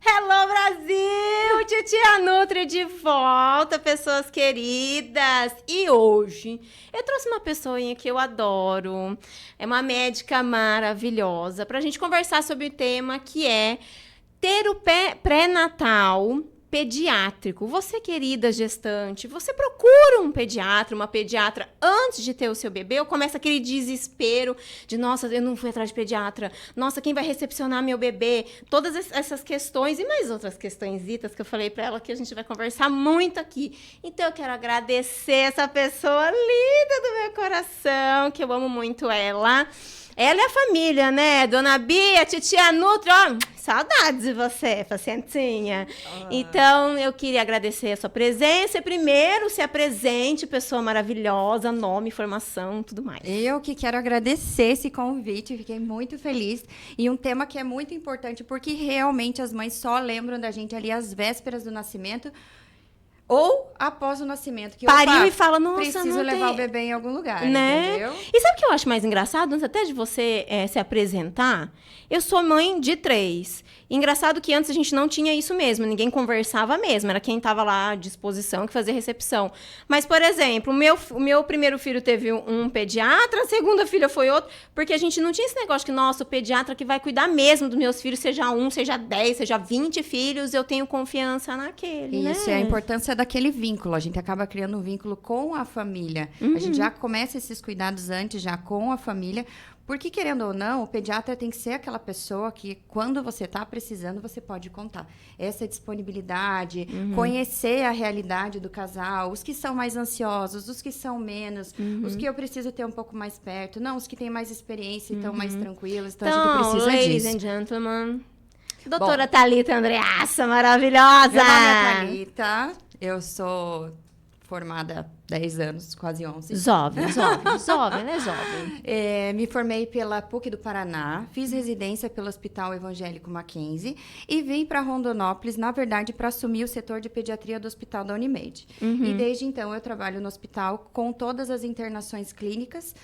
Hello, Brasil! Titia Nutri de volta, pessoas queridas! E hoje eu trouxe uma pessoinha que eu adoro. É uma médica maravilhosa para a gente conversar sobre o tema que é ter o pré-natal pediátrico. Você, querida gestante, você procura um pediatra, uma pediatra antes de ter o seu bebê ou começa aquele desespero de, nossa, eu não fui atrás de pediatra, nossa, quem vai recepcionar meu bebê? Todas essas questões e mais outras questõesitas que eu falei para ela que a gente vai conversar muito aqui. Então eu quero agradecer essa pessoa linda do meu coração, que eu amo muito ela. Ela e a família, né? Dona Bia, titia Nutri, ó, saudades de você, pacientinha. Então, eu queria agradecer a sua presença. Primeiro, se apresente, pessoa maravilhosa, nome, formação, tudo mais. Eu que quero agradecer esse convite, fiquei muito feliz. E um tema que é muito importante, porque realmente as mães só lembram da gente ali às vésperas do nascimento, ou após o nascimento, que pariu e fala, nossa, preciso levar o bebê em algum lugar, né? Entendeu? E sabe o que eu acho mais engraçado? Antes até de você se apresentar, eu sou mãe de 3. Engraçado que antes a gente não tinha isso mesmo, ninguém conversava mesmo, era quem estava lá à disposição que fazia recepção. Mas, por exemplo, o meu primeiro filho teve um pediatra, a segunda filha foi outro, porque a gente não tinha esse negócio que, nossa, o pediatra que vai cuidar mesmo dos meus filhos, seja 1, seja 10, seja 20 filhos, eu tenho confiança naquele, Isso, né? é a importância daquele vínculo, a gente acaba criando um vínculo com a família. A gente já começa esses cuidados antes, já com a família, porque, querendo ou não, o pediatra tem que ser aquela pessoa que, quando você está precisando, você pode contar. Essa disponibilidade, conhecer a realidade do casal, os que são mais ansiosos, os que são menos, os que eu preciso ter um pouco mais perto, não, os que têm mais experiência e estão mais tranquilos, então a gente precisa ladies disso. and gentlemen, doutora Thalita Andreassa, maravilhosa! Meu nome é Thalita, eu sou formada há 10 anos, quase 11. Jovem, né? Jovem. Me formei pela PUC do Paraná, fiz residência pelo Hospital Evangélico Mackenzie e vim para Rondonópolis, na verdade, para assumir o setor de pediatria do Hospital da Unimed. E desde então eu trabalho no hospital com todas as internações clínicas,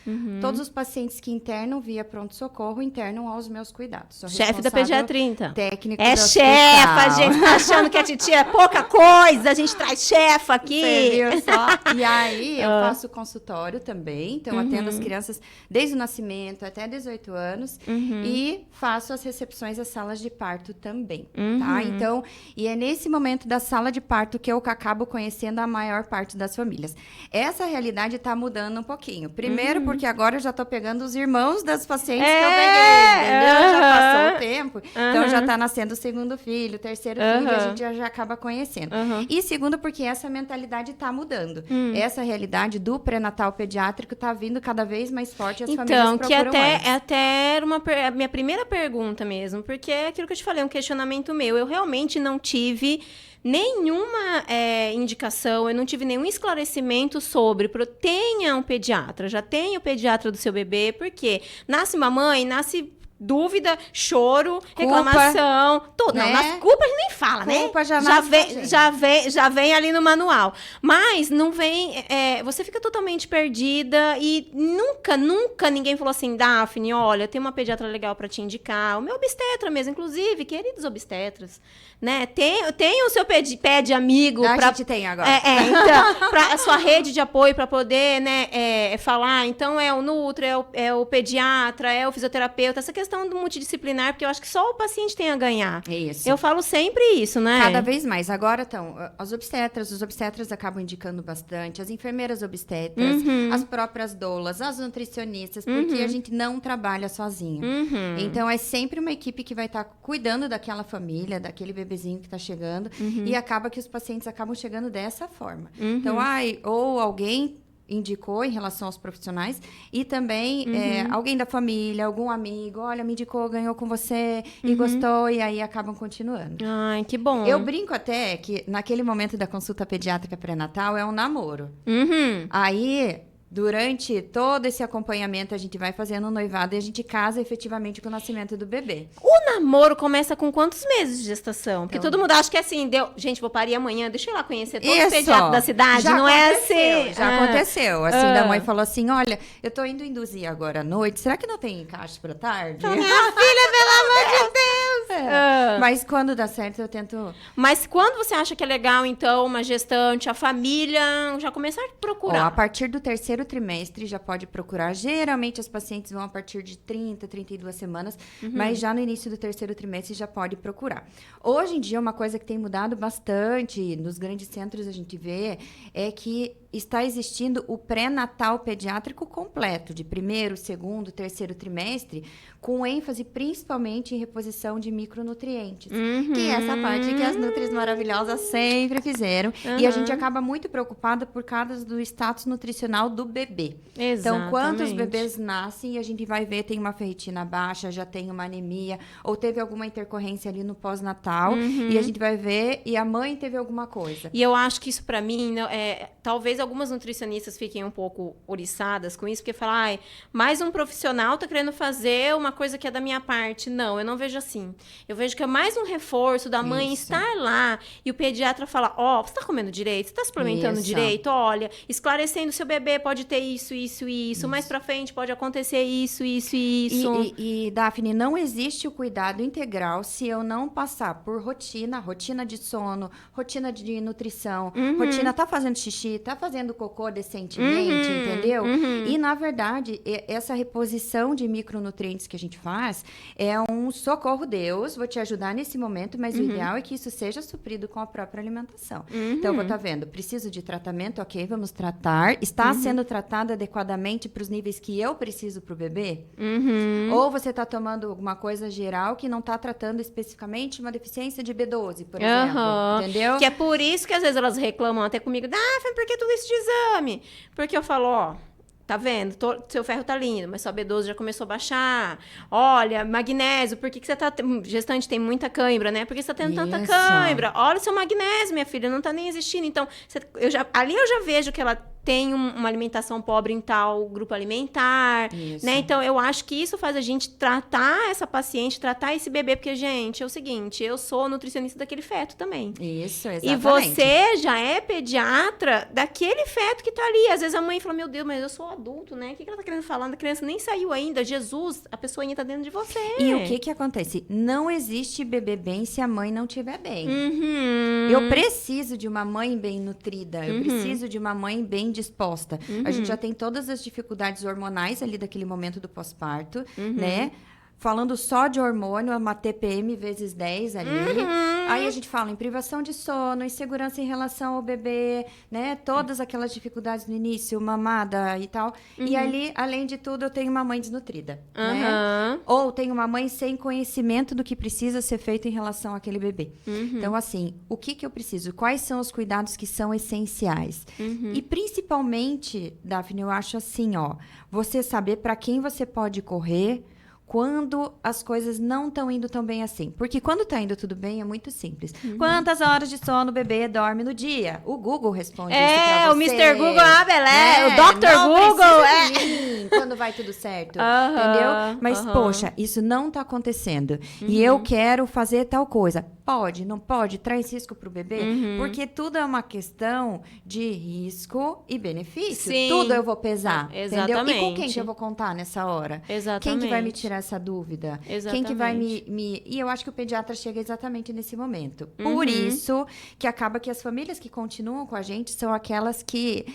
todos os pacientes que internam via pronto-socorro internam aos meus cuidados. Sou chefe da pediatria, então. Técnico é do chefa, hospital. A gente tá achando que a titia é pouca coisa, a gente traz chefa aqui. Você viu só? E aí, eu faço consultório também, então atendo as crianças desde o nascimento até 18 anos e faço as recepções às salas de parto também, tá? Então, e é nesse momento da sala de parto que eu acabo conhecendo a maior parte das famílias. Essa realidade tá mudando um pouquinho. Primeiro, porque agora eu já tô pegando os irmãos das pacientes que eu peguei, entendeu? Já passou o tempo, então já tá nascendo o segundo filho, o terceiro filho, a gente já acaba conhecendo. E segundo, porque essa mentalidade tá mudando. Essa realidade do pré-natal pediátrico está vindo cada vez mais forte e as famílias procuram que mais. até era a minha primeira pergunta mesmo, porque é aquilo que eu te falei, um questionamento meu. Eu realmente não tive nenhuma indicação, eu não tive nenhum esclarecimento sobre tenha um pediatra, já tenha o pediatra do seu bebê, porque nasce mamãe, nasce dúvida, choro, reclamação, tudo. Né? Não, nas culpas nem fala, culpa né? Já vem ali no manual. Mas não vem... você fica totalmente perdida e nunca ninguém falou assim, Daphne, olha, tem uma pediatra legal pra te indicar. O meu obstetra mesmo, inclusive, queridos obstetras, né? Tem o seu pede amigo. A gente tem agora. Então, pra a sua rede de apoio para poder, né, falar. Então, é o Nutri, é o pediatra, é o fisioterapeuta, essa questão do multidisciplinar, porque eu acho que só o paciente tem a ganhar. Isso. Eu falo sempre isso, né? Cada vez mais. Agora, então, os obstetras acabam indicando bastante, as enfermeiras obstetras, as próprias doulas, as nutricionistas, porque a gente não trabalha sozinho. Então, é sempre uma equipe que vai estar cuidando daquela família, daquele bebezinho que está chegando, e acaba que os pacientes acabam chegando dessa forma. Então, ou alguém indicou em relação aos profissionais e também alguém da família, algum amigo, olha, me indicou, ganhou com você e gostou, e aí acabam continuando. Ai, que bom. Eu brinco até que naquele momento da consulta pediátrica pré-natal é um namoro. Aí, durante todo esse acompanhamento, a gente vai fazendo um noivado e a gente casa efetivamente com o nascimento do bebê. O namoro começa com quantos meses de gestação? Porque todo mundo acha que é assim, gente, vou parir amanhã, deixa eu ir lá conhecer todos os pediatras da cidade. Já não aconteceu, é assim. Já aconteceu. Assim, da mãe falou assim, olha, eu tô indo induzir agora à noite, será que não tem encaixe pra tarde? Minha filha, pelo amor de Deus! Mas quando dá certo, eu tento... Mas quando você acha que é legal, então, uma gestante, a família já começar a procurar? A partir do 3º trimestre já pode procurar. Geralmente as pacientes vão a partir de 30, 32 semanas, mas já no início do 3º trimestre já pode procurar. Hoje em dia, uma coisa que tem mudado bastante, nos grandes centros a gente vê, é que está existindo o pré-natal pediátrico completo, de 1º, 2º, 3º trimestre, com ênfase principalmente em reposição de micronutrientes, que é essa parte que as nutris maravilhosas sempre fizeram. E a gente acaba muito preocupada por causa do status nutricional do bebê. Exatamente. Então, quando os bebês nascem, a gente vai ver, tem uma ferritina baixa, já tem uma anemia, ou teve alguma intercorrência ali no pós-natal, e a gente vai ver, e a mãe teve alguma coisa. E eu acho que isso, pra mim, talvez algumas nutricionistas fiquem um pouco oriçadas com isso, porque falam, ai, mais um profissional tá querendo fazer uma coisa que é da minha parte. Não, eu não vejo assim. Eu vejo que é mais um reforço da mãe estar lá e o pediatra falar, você tá comendo direito? Você tá suplementando direito? Olha, esclarecendo seu bebê pode ter isso. Mais pra frente pode acontecer isso. E, Daphne, não existe o cuidado integral se eu não passar por rotina de sono, rotina de nutrição, rotina, tá fazendo xixi, tá fazendo cocô decentemente, entendeu? E, na verdade, essa reposição de micronutrientes que a gente faz é um socorro, Deus, vou te ajudar nesse momento, mas o ideal é que isso seja suprido com a própria alimentação. Então, eu vou estar vendo, preciso de tratamento, ok, vamos tratar. Está sendo tratado adequadamente para os níveis que eu preciso para o bebê? Ou você está tomando alguma coisa geral que não está tratando especificamente uma deficiência de B12, por exemplo, entendeu? Que é por isso que às vezes elas reclamam até comigo, por que tudo isso de exame? Porque eu falo, tá vendo? Seu ferro tá lindo, mas sua B12 já começou a baixar. Olha, magnésio, por que você tá... Gestante tem muita cãibra, né? Por que você tá tendo tanta cãibra? Olha o seu magnésio, minha filha, não tá nem existindo. Então, ali eu já vejo que ela tem uma alimentação pobre em tal grupo alimentar, né? Então, eu acho que isso faz a gente tratar essa paciente, tratar esse bebê, porque, gente, é o seguinte, eu sou nutricionista daquele feto também. Isso, exatamente. E você já é pediatra daquele feto que tá ali. Às vezes a mãe fala, meu Deus, mas eu sou adulto, né? O que ela tá querendo falar? A criança nem saiu ainda. Jesus, a pessoa ainda tá dentro de você. E o que acontece? Não existe bebê bem se a mãe não estiver bem. Eu preciso de uma mãe bem nutrida, eu preciso de uma mãe bem disposta. A gente já tem todas as dificuldades hormonais ali daquele momento do pós-parto, né? Falando só de hormônio, uma TPM vezes 10 ali. Aí a gente fala em privação de sono, insegurança em relação ao bebê, né? Todas aquelas dificuldades no início, mamada e tal. E ali, além de tudo, eu tenho uma mãe desnutrida, né? Ou tenho uma mãe sem conhecimento do que precisa ser feito em relação àquele bebê. Então, assim, o que eu preciso? Quais são os cuidados que são essenciais? E principalmente, Daphne, eu acho assim, você saber para quem você pode correr quando as coisas não estão indo tão bem assim. Porque quando está indo tudo bem, é muito simples. Quantas horas de sono o bebebê dorme no dia? O Google responde isso pra você. O Mr. Google, beleza. O Dr. Google, de mim, quando vai tudo certo. Entendeu? Mas, poxa, isso não está acontecendo. E eu quero fazer tal coisa. Pode, não pode? Traz risco para o bebê? Porque tudo é uma questão de risco e benefício. Sim. Tudo eu vou pesar. Exatamente. Entendeu? E com quem que eu vou contar nessa hora? Exatamente. Quem que vai me tirar essa dúvida? Exatamente. Quem que vai me... E eu acho que o pediatra chega exatamente nesse momento. Por isso que acaba que as famílias que continuam com a gente são aquelas que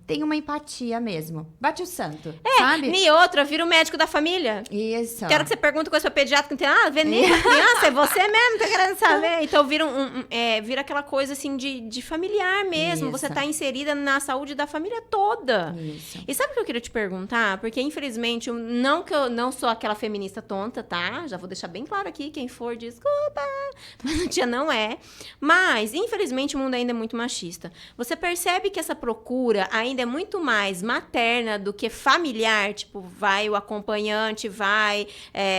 têm uma empatia mesmo. Bate o santo, sabe? E outra, vira o médico da família. Isso. Quero que você pergunte coisa pra pediatra que não tem nada a ver nem com a criança, é você mesmo, tá querendo saber? Então vira aquela coisa assim de familiar mesmo. Isso. Você tá inserida na saúde da família toda. Isso. E sabe o que eu queria te perguntar? Porque, infelizmente, não que eu não sou aquela feminista tonta, tá? Já vou deixar bem claro aqui, quem for, desculpa. Mas a tia não é. Mas, infelizmente, o mundo ainda é muito machista. Você percebe que essa procura ainda é muito mais materna do que familiar? Tipo, vai o acompanhante, vai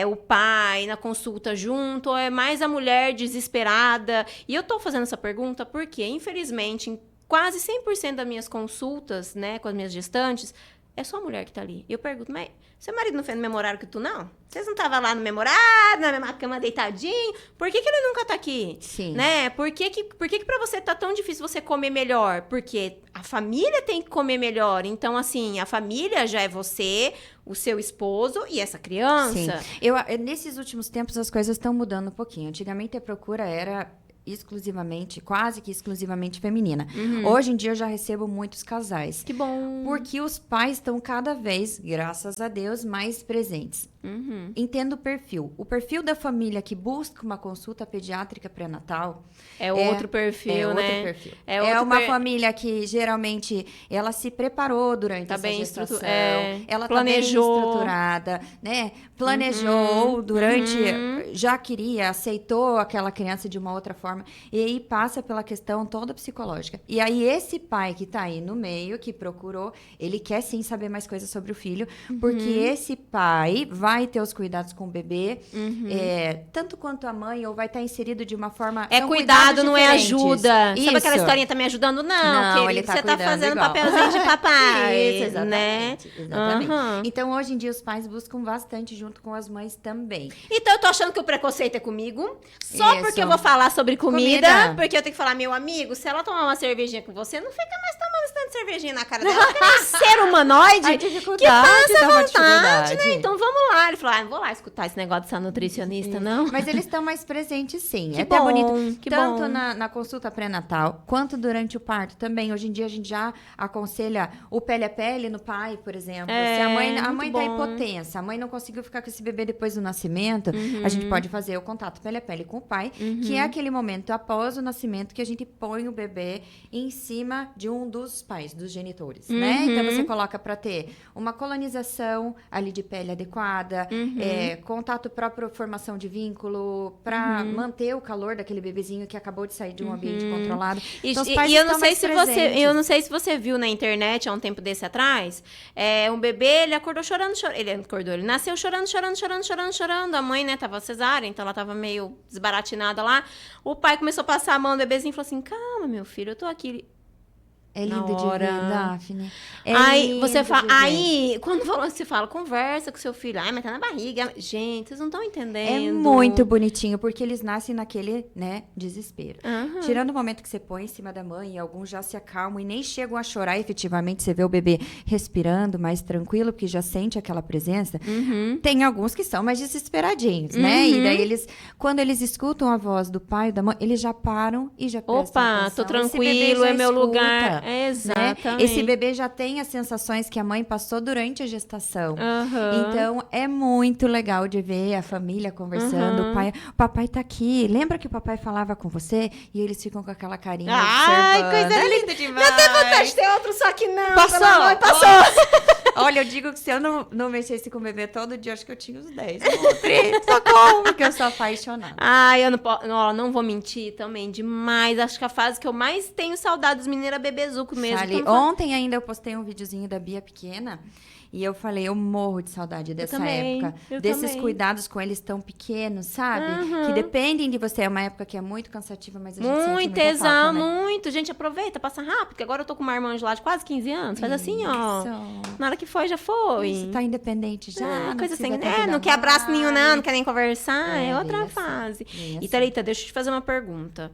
o pai na consulta junto, ou é mais a mulher desesperada? E eu tô fazendo essa pergunta porque, infelizmente, em quase 100% das minhas consultas, né, com as minhas gestantes, é só a mulher que tá ali. E eu pergunto, mas seu marido não fez no mesmo horário que tu, não? Vocês não estavam lá no mesmo horário, na mesma cama deitadinho? Por que ele nunca tá aqui? Sim. Né? Por que pra você tá tão difícil você comer melhor? Porque a família tem que comer melhor. Então, assim, a família já é você, o seu esposo e essa criança. Sim. Nesses últimos tempos, as coisas estão mudando um pouquinho. Antigamente, a procura era quase que exclusivamente feminina. Hoje em dia eu já recebo muitos casais. Que bom. Porque os pais estão cada vez, graças a Deus, mais presentes. Entendo o perfil. O perfil da família que busca uma consulta pediátrica pré-natal é outro perfil, né? Outro perfil. É uma família que geralmente ela se preparou durante essa gestação. Ela planejou, tá bem estruturada, né? Planejou ou durante já queria, aceitou aquela criança de uma outra forma e aí passa pela questão toda psicológica. E aí esse pai que tá aí no meio, que procurou, ele quer sim saber mais coisas sobre o filho, porque esse pai vai ter os cuidados com o bebê, tanto quanto a mãe, ou vai estar inserido de uma forma... É cuidado, não é ajuda. Isso. Sabe aquela historinha tá me ajudando? Não, ele tá você tá fazendo igual. papelzinho de papai. Isso, exatamente. Né? Exatamente. Então, hoje em dia, os pais buscam bastante junto com as mães também. Então, eu tô achando que o preconceito é comigo, só porque eu vou falar sobre comida, porque eu tenho que falar, meu amigo, se ela tomar uma cervejinha com você, não fica mais tomando esse tanto de cervejinha na cara dela, porque é um ser humanoide que passa vontade, né? Então, vamos lá. Ele falou, não vou lá escutar esse negócio dessa nutricionista, não. Mas eles estão mais presentes, sim. Que é até bom, bonito. que Tanto bom. na consulta pré-natal, quanto durante o parto também. Hoje em dia, a gente já aconselha o pele a pele no pai, por exemplo. Se a mãe tá hipotensa, a mãe não conseguiu ficar com esse bebê depois do nascimento, a gente pode fazer o contato pele a pele com o pai, que é aquele momento após o nascimento que a gente põe o bebê em cima de um dos pais, dos genitores, né? Então, você coloca para ter uma colonização ali de pele adequada, contato próprio, formação de vínculo, para manter o calor daquele bebezinho que acabou de sair de um ambiente controlado. Então, os pais e eu não sei estão mais presentes. eu não sei se você viu na internet há um tempo desse atrás, um bebê, ele acordou chorando. Ele nasceu chorando. A mãe, né, tava cesárea, então ela tava meio desbaratinada lá. O pai começou a passar a mão no bebezinho e falou assim: calma, meu filho, eu tô aqui. É lindo de ver, Daphne. Aí você fala, quando você fala, conversa com seu filho. Ai, mas tá na barriga. Gente, vocês não estão entendendo. É muito bonitinho, porque eles nascem naquele, né, desespero. Tirando o momento que você põe em cima da mãe, alguns já se acalmam e nem chegam a chorar efetivamente. Você vê o bebê respirando mais tranquilo, porque já sente aquela presença. Tem alguns que são mais desesperadinhos, né? E daí quando eles escutam a voz do pai e da mãe, eles já param e já prestam atenção. Tô tranquilo, é meu lugar. Exatamente. Né? Esse bebê já tem as sensações que a mãe passou durante a gestação. Então, é muito legal de ver a família conversando. O papai tá aqui. Lembra que o papai falava com você? E eles ficam com aquela carinha observando. Coisa linda demais. Eu tenho vontade de ter outro, só que não. Passou. Olha, eu digo que se eu não mexesse com o bebê todo dia, acho que eu tinha uns 10. Socorro, porque eu sou apaixonada. Eu não vou mentir também, demais. Acho que a fase que eu mais tenho saudade dos meninos era bebezuco mesmo. Ontem ainda eu postei um videozinho da Bia pequena. E eu falei, eu morro de saudade dessa época. Desses cuidados com eles tão pequenos, sabe? Que dependem de você. É uma época que é muito cansativa, mas a gente sente muita falta, né? Muito. Gente, aproveita, passa rápido. Porque agora eu tô com uma irmã de lá de quase 15 anos. Faz assim, ó. Na hora que foi, já foi. Você tá independente já. Coisa assim, não quer abraço nenhum, não quer nem conversar. É outra fase. E, Thalita, deixa eu te fazer uma pergunta.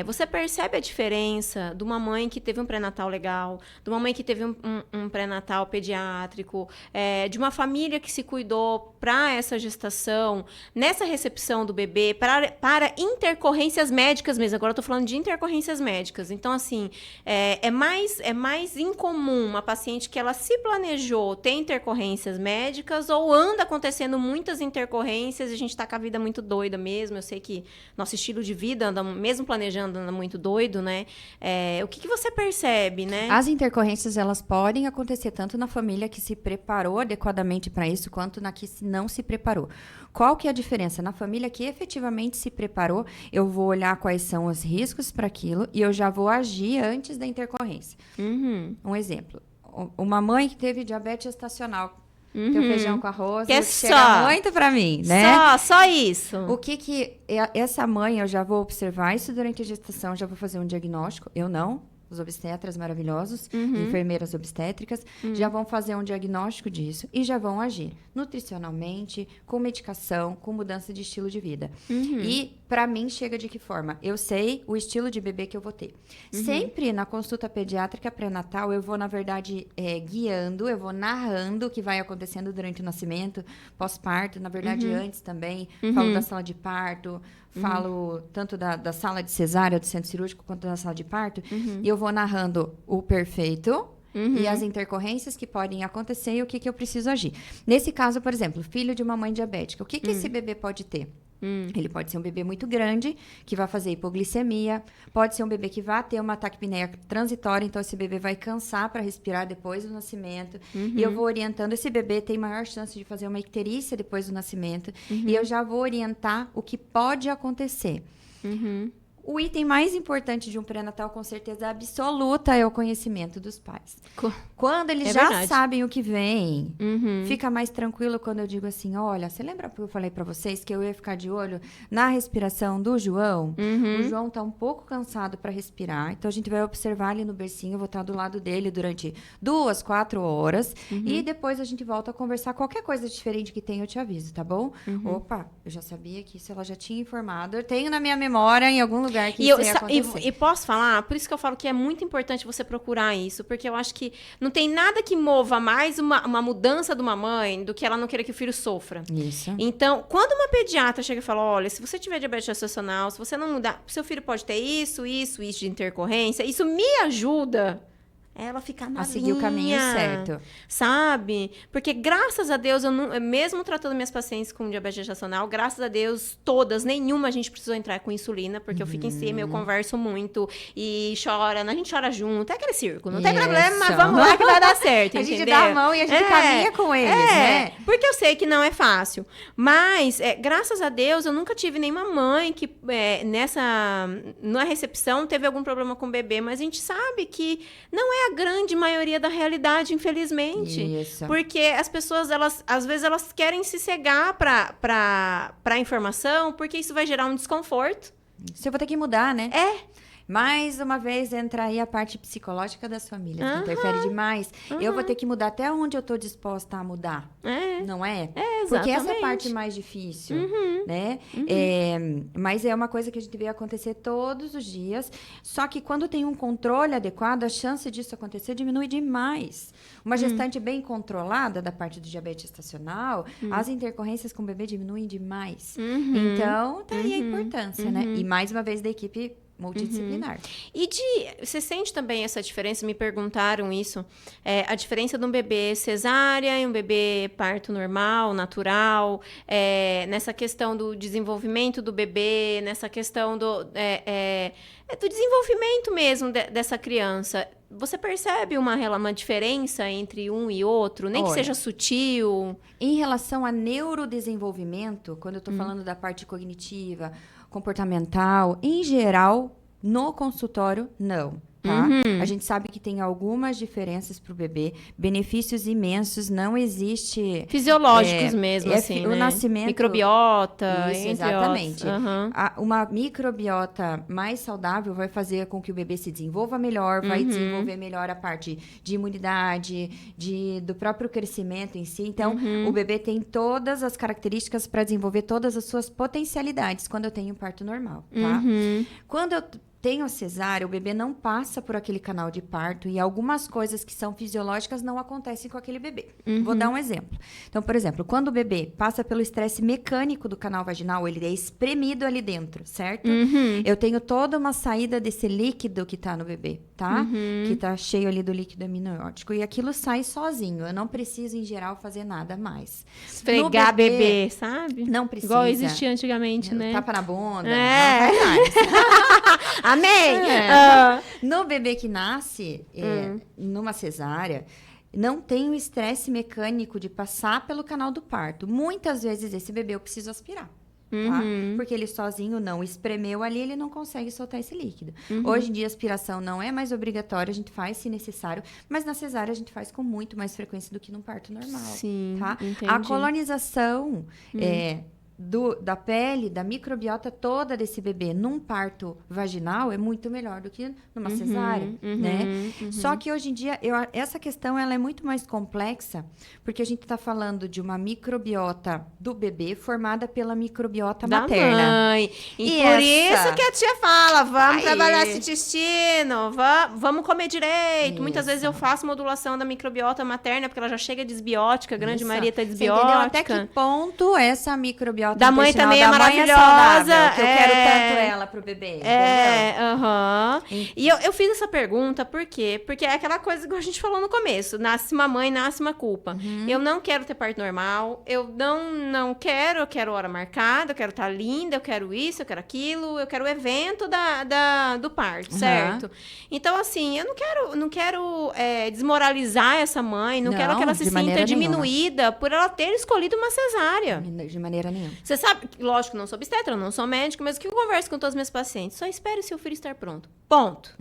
Você percebe a diferença de uma mãe que teve um pré-natal legal, de uma mãe que teve um pré-natal pediátrico, de uma família que se cuidou para essa gestação, nessa recepção do bebê, para intercorrências médicas mesmo. Agora eu tô falando de intercorrências médicas. Então, assim, é mais incomum uma paciente que ela se planejou ter intercorrências médicas ou anda acontecendo muitas intercorrências e a gente tá com a vida muito doida mesmo. Eu sei que nosso estilo de vida, mesmo planejando, anda muito doido, né? O que você percebe, né? As intercorrências, elas podem acontecer tanto na família que se preparou adequadamente para isso, quanto na que não se preparou. Qual que é a diferença? Na família que efetivamente se preparou, eu vou olhar quais são os riscos para aquilo e eu já vou agir antes da intercorrência. Um exemplo. Uma mãe que teve diabetes gestacional, teu feijão com arroz, que chega muito pra mim, né? Só isso. O que essa mãe, eu já vou observar isso durante a gestação, já vou fazer um diagnóstico, eu não, os obstetras maravilhosos, enfermeiras obstétricas, já vão fazer um diagnóstico disso e já vão agir nutricionalmente, com medicação, com mudança de estilo de vida. E, para mim, chega de que forma? Eu sei o estilo de bebê que eu vou ter. Sempre na consulta pediátrica pré-natal, eu vou, na verdade, guiando, eu vou narrando o que vai acontecendo durante o nascimento, pós-parto, na verdade, antes também. Falo da sala de parto, falo tanto da sala de cesárea, do centro cirúrgico, quanto da sala de parto. E eu vou narrando o perfeito e as intercorrências que podem acontecer e o que eu preciso agir. Nesse caso, por exemplo, filho de uma mãe diabética, o que esse bebê pode ter? Ele pode ser um bebê muito grande, que vai fazer hipoglicemia. Pode ser um bebê que vai ter uma taquipneia transitória, então esse bebê vai cansar para respirar depois do nascimento. E eu vou orientando. Esse bebê tem maior chance de fazer uma icterícia depois do nascimento. E eu já vou orientar o que pode acontecer. O item mais importante de um pré-natal, com certeza absoluta, é o conhecimento dos pais. Quando eles já sabem o que vem, fica mais tranquilo quando eu digo assim, olha, você lembra que eu falei pra vocês que eu ia ficar de olho na respiração do João? O João tá um pouco cansado para respirar, então a gente vai observar ali no bercinho, eu vou estar do lado dele durante 2, 4 horas, e depois a gente volta a conversar. Qualquer coisa diferente que tenha, eu te aviso, tá bom? Opa, eu já sabia que isso ela já tinha informado, eu tenho na minha memória, em algum lugar, que isso ia acontecer. E posso falar? Por isso que eu falo que é muito importante você procurar isso, porque eu acho que não tem nada que mova mais uma mudança de uma mãe do que ela não querer que o filho sofra. Isso. Então, quando uma pediatra chega e fala, olha, se você tiver diabetes gestacional, se você não mudar, seu filho pode ter isso de intercorrência, isso me ajuda ela ficar na linha, seguir o caminho certo. Sabe? Porque, graças a Deus, mesmo tratando minhas pacientes com diabetes gestacional, graças a Deus, todas, nenhuma a gente precisou entrar com insulina, porque eu fico em cima, eu converso muito e chora, a gente chora junto, é aquele círculo, não tem problema, mas vamos lá que vai dar certo, a entendeu? gente dá a mão e a gente caminha com eles, né? Porque eu sei que não é fácil, mas, graças a Deus, eu nunca tive nenhuma mãe que na recepção teve algum problema com o bebê, mas a gente sabe que não é a grande maioria da realidade, infelizmente. Isso. Porque as pessoas, às vezes, elas querem se cegar para a informação, porque isso vai gerar um desconforto. Isso eu vou ter que mudar, né? Mais uma vez, entra aí a parte psicológica das famílias, que interfere demais. Eu vou ter que mudar até onde eu estou disposta a mudar, não é? Exatamente. Porque essa é a parte mais difícil, né? Mas é uma coisa que a gente vê acontecer todos os dias, só que quando tem um controle adequado, a chance disso acontecer diminui demais. Uma gestante bem controlada da parte do diabetes gestacional, as intercorrências com o bebê diminuem demais. Então, tá aí a importância, né? E mais uma vez da equipe multidisciplinar. E você sente também essa diferença? Me perguntaram isso. A diferença de um bebê cesárea e um bebê parto normal, natural, nessa questão do desenvolvimento do bebê, nessa questão do desenvolvimento mesmo dessa criança. Você percebe uma diferença entre um e outro? Nem que seja sutil? Em relação a neurodesenvolvimento, quando eu estou falando da parte cognitiva, comportamental, em geral, no consultório, não. Tá? A gente sabe que tem algumas diferenças para o bebê, benefícios imensos, não existe... Fisiológicos mesmo, assim, o nascimento... Microbiota, isso, exatamente. Uma microbiota mais saudável vai fazer com que o bebê se desenvolva melhor, vai desenvolver melhor a parte de imunidade, do próprio crescimento em si. Então, o bebê tem todas as características para desenvolver todas as suas potencialidades quando eu tenho parto normal, tá? Quando eu tenho a cesárea, o bebê não passa por aquele canal de parto e algumas coisas que são fisiológicas não acontecem com aquele bebê. Vou dar um exemplo. Então, por exemplo, quando o bebê passa pelo estresse mecânico do canal vaginal, ele é espremido ali dentro, certo? Eu tenho toda uma saída desse líquido que tá no bebê, tá? Que tá cheio ali do líquido amniótico. E aquilo sai sozinho. Eu não preciso, em geral, fazer nada mais. Esfregar bebê, sabe? Não precisa. Igual existia antigamente, né? Tapa na bunda. Não faz mais. Amém! No bebê que nasce numa cesárea, não tem o estresse mecânico de passar pelo canal do parto. Muitas vezes esse bebê eu preciso aspirar. Tá? Porque ele sozinho não espremeu ali, ele não consegue soltar esse líquido. Hoje em dia, a aspiração não é mais obrigatória, a gente faz se necessário, mas na cesárea a gente faz com muito mais frequência do que num parto normal. Sim, tá? entendi. A colonização da pele, da microbiota toda desse bebê num parto vaginal é muito melhor do que numa cesárea, né? Só que hoje em dia, essa questão ela é muito mais complexa, porque a gente está falando de uma microbiota do bebê formada pela microbiota da materna. Mãe. E por isso que a tia fala, vamos trabalhar esse intestino, vamos comer direito. Isso. Muitas vezes eu faço modulação da microbiota materna, porque ela já chega desbiótica, a grande maioria tá Você desbiótica. entendeu até que ponto essa microbiota da mãe também é maravilhosa. Saudável, que eu quero tanto ela pro bebê. E eu fiz essa pergunta por quê? Porque é aquela coisa que a gente falou no começo. Nasce uma mãe, nasce uma culpa. Eu não quero ter parto normal. Eu não quero. Eu quero hora marcada. Eu quero estar linda. Eu quero isso. Eu quero aquilo. Eu quero o evento do parto, certo? Então, assim, eu não quero desmoralizar essa mãe. Não quero que ela se sinta diminuída por ela ter escolhido uma cesárea. De maneira nenhuma. Você sabe, lógico, eu não sou obstetra, eu não sou médico, mas o que eu converso com todos os meus pacientes? Só espere o seu filho estar pronto. Ponto.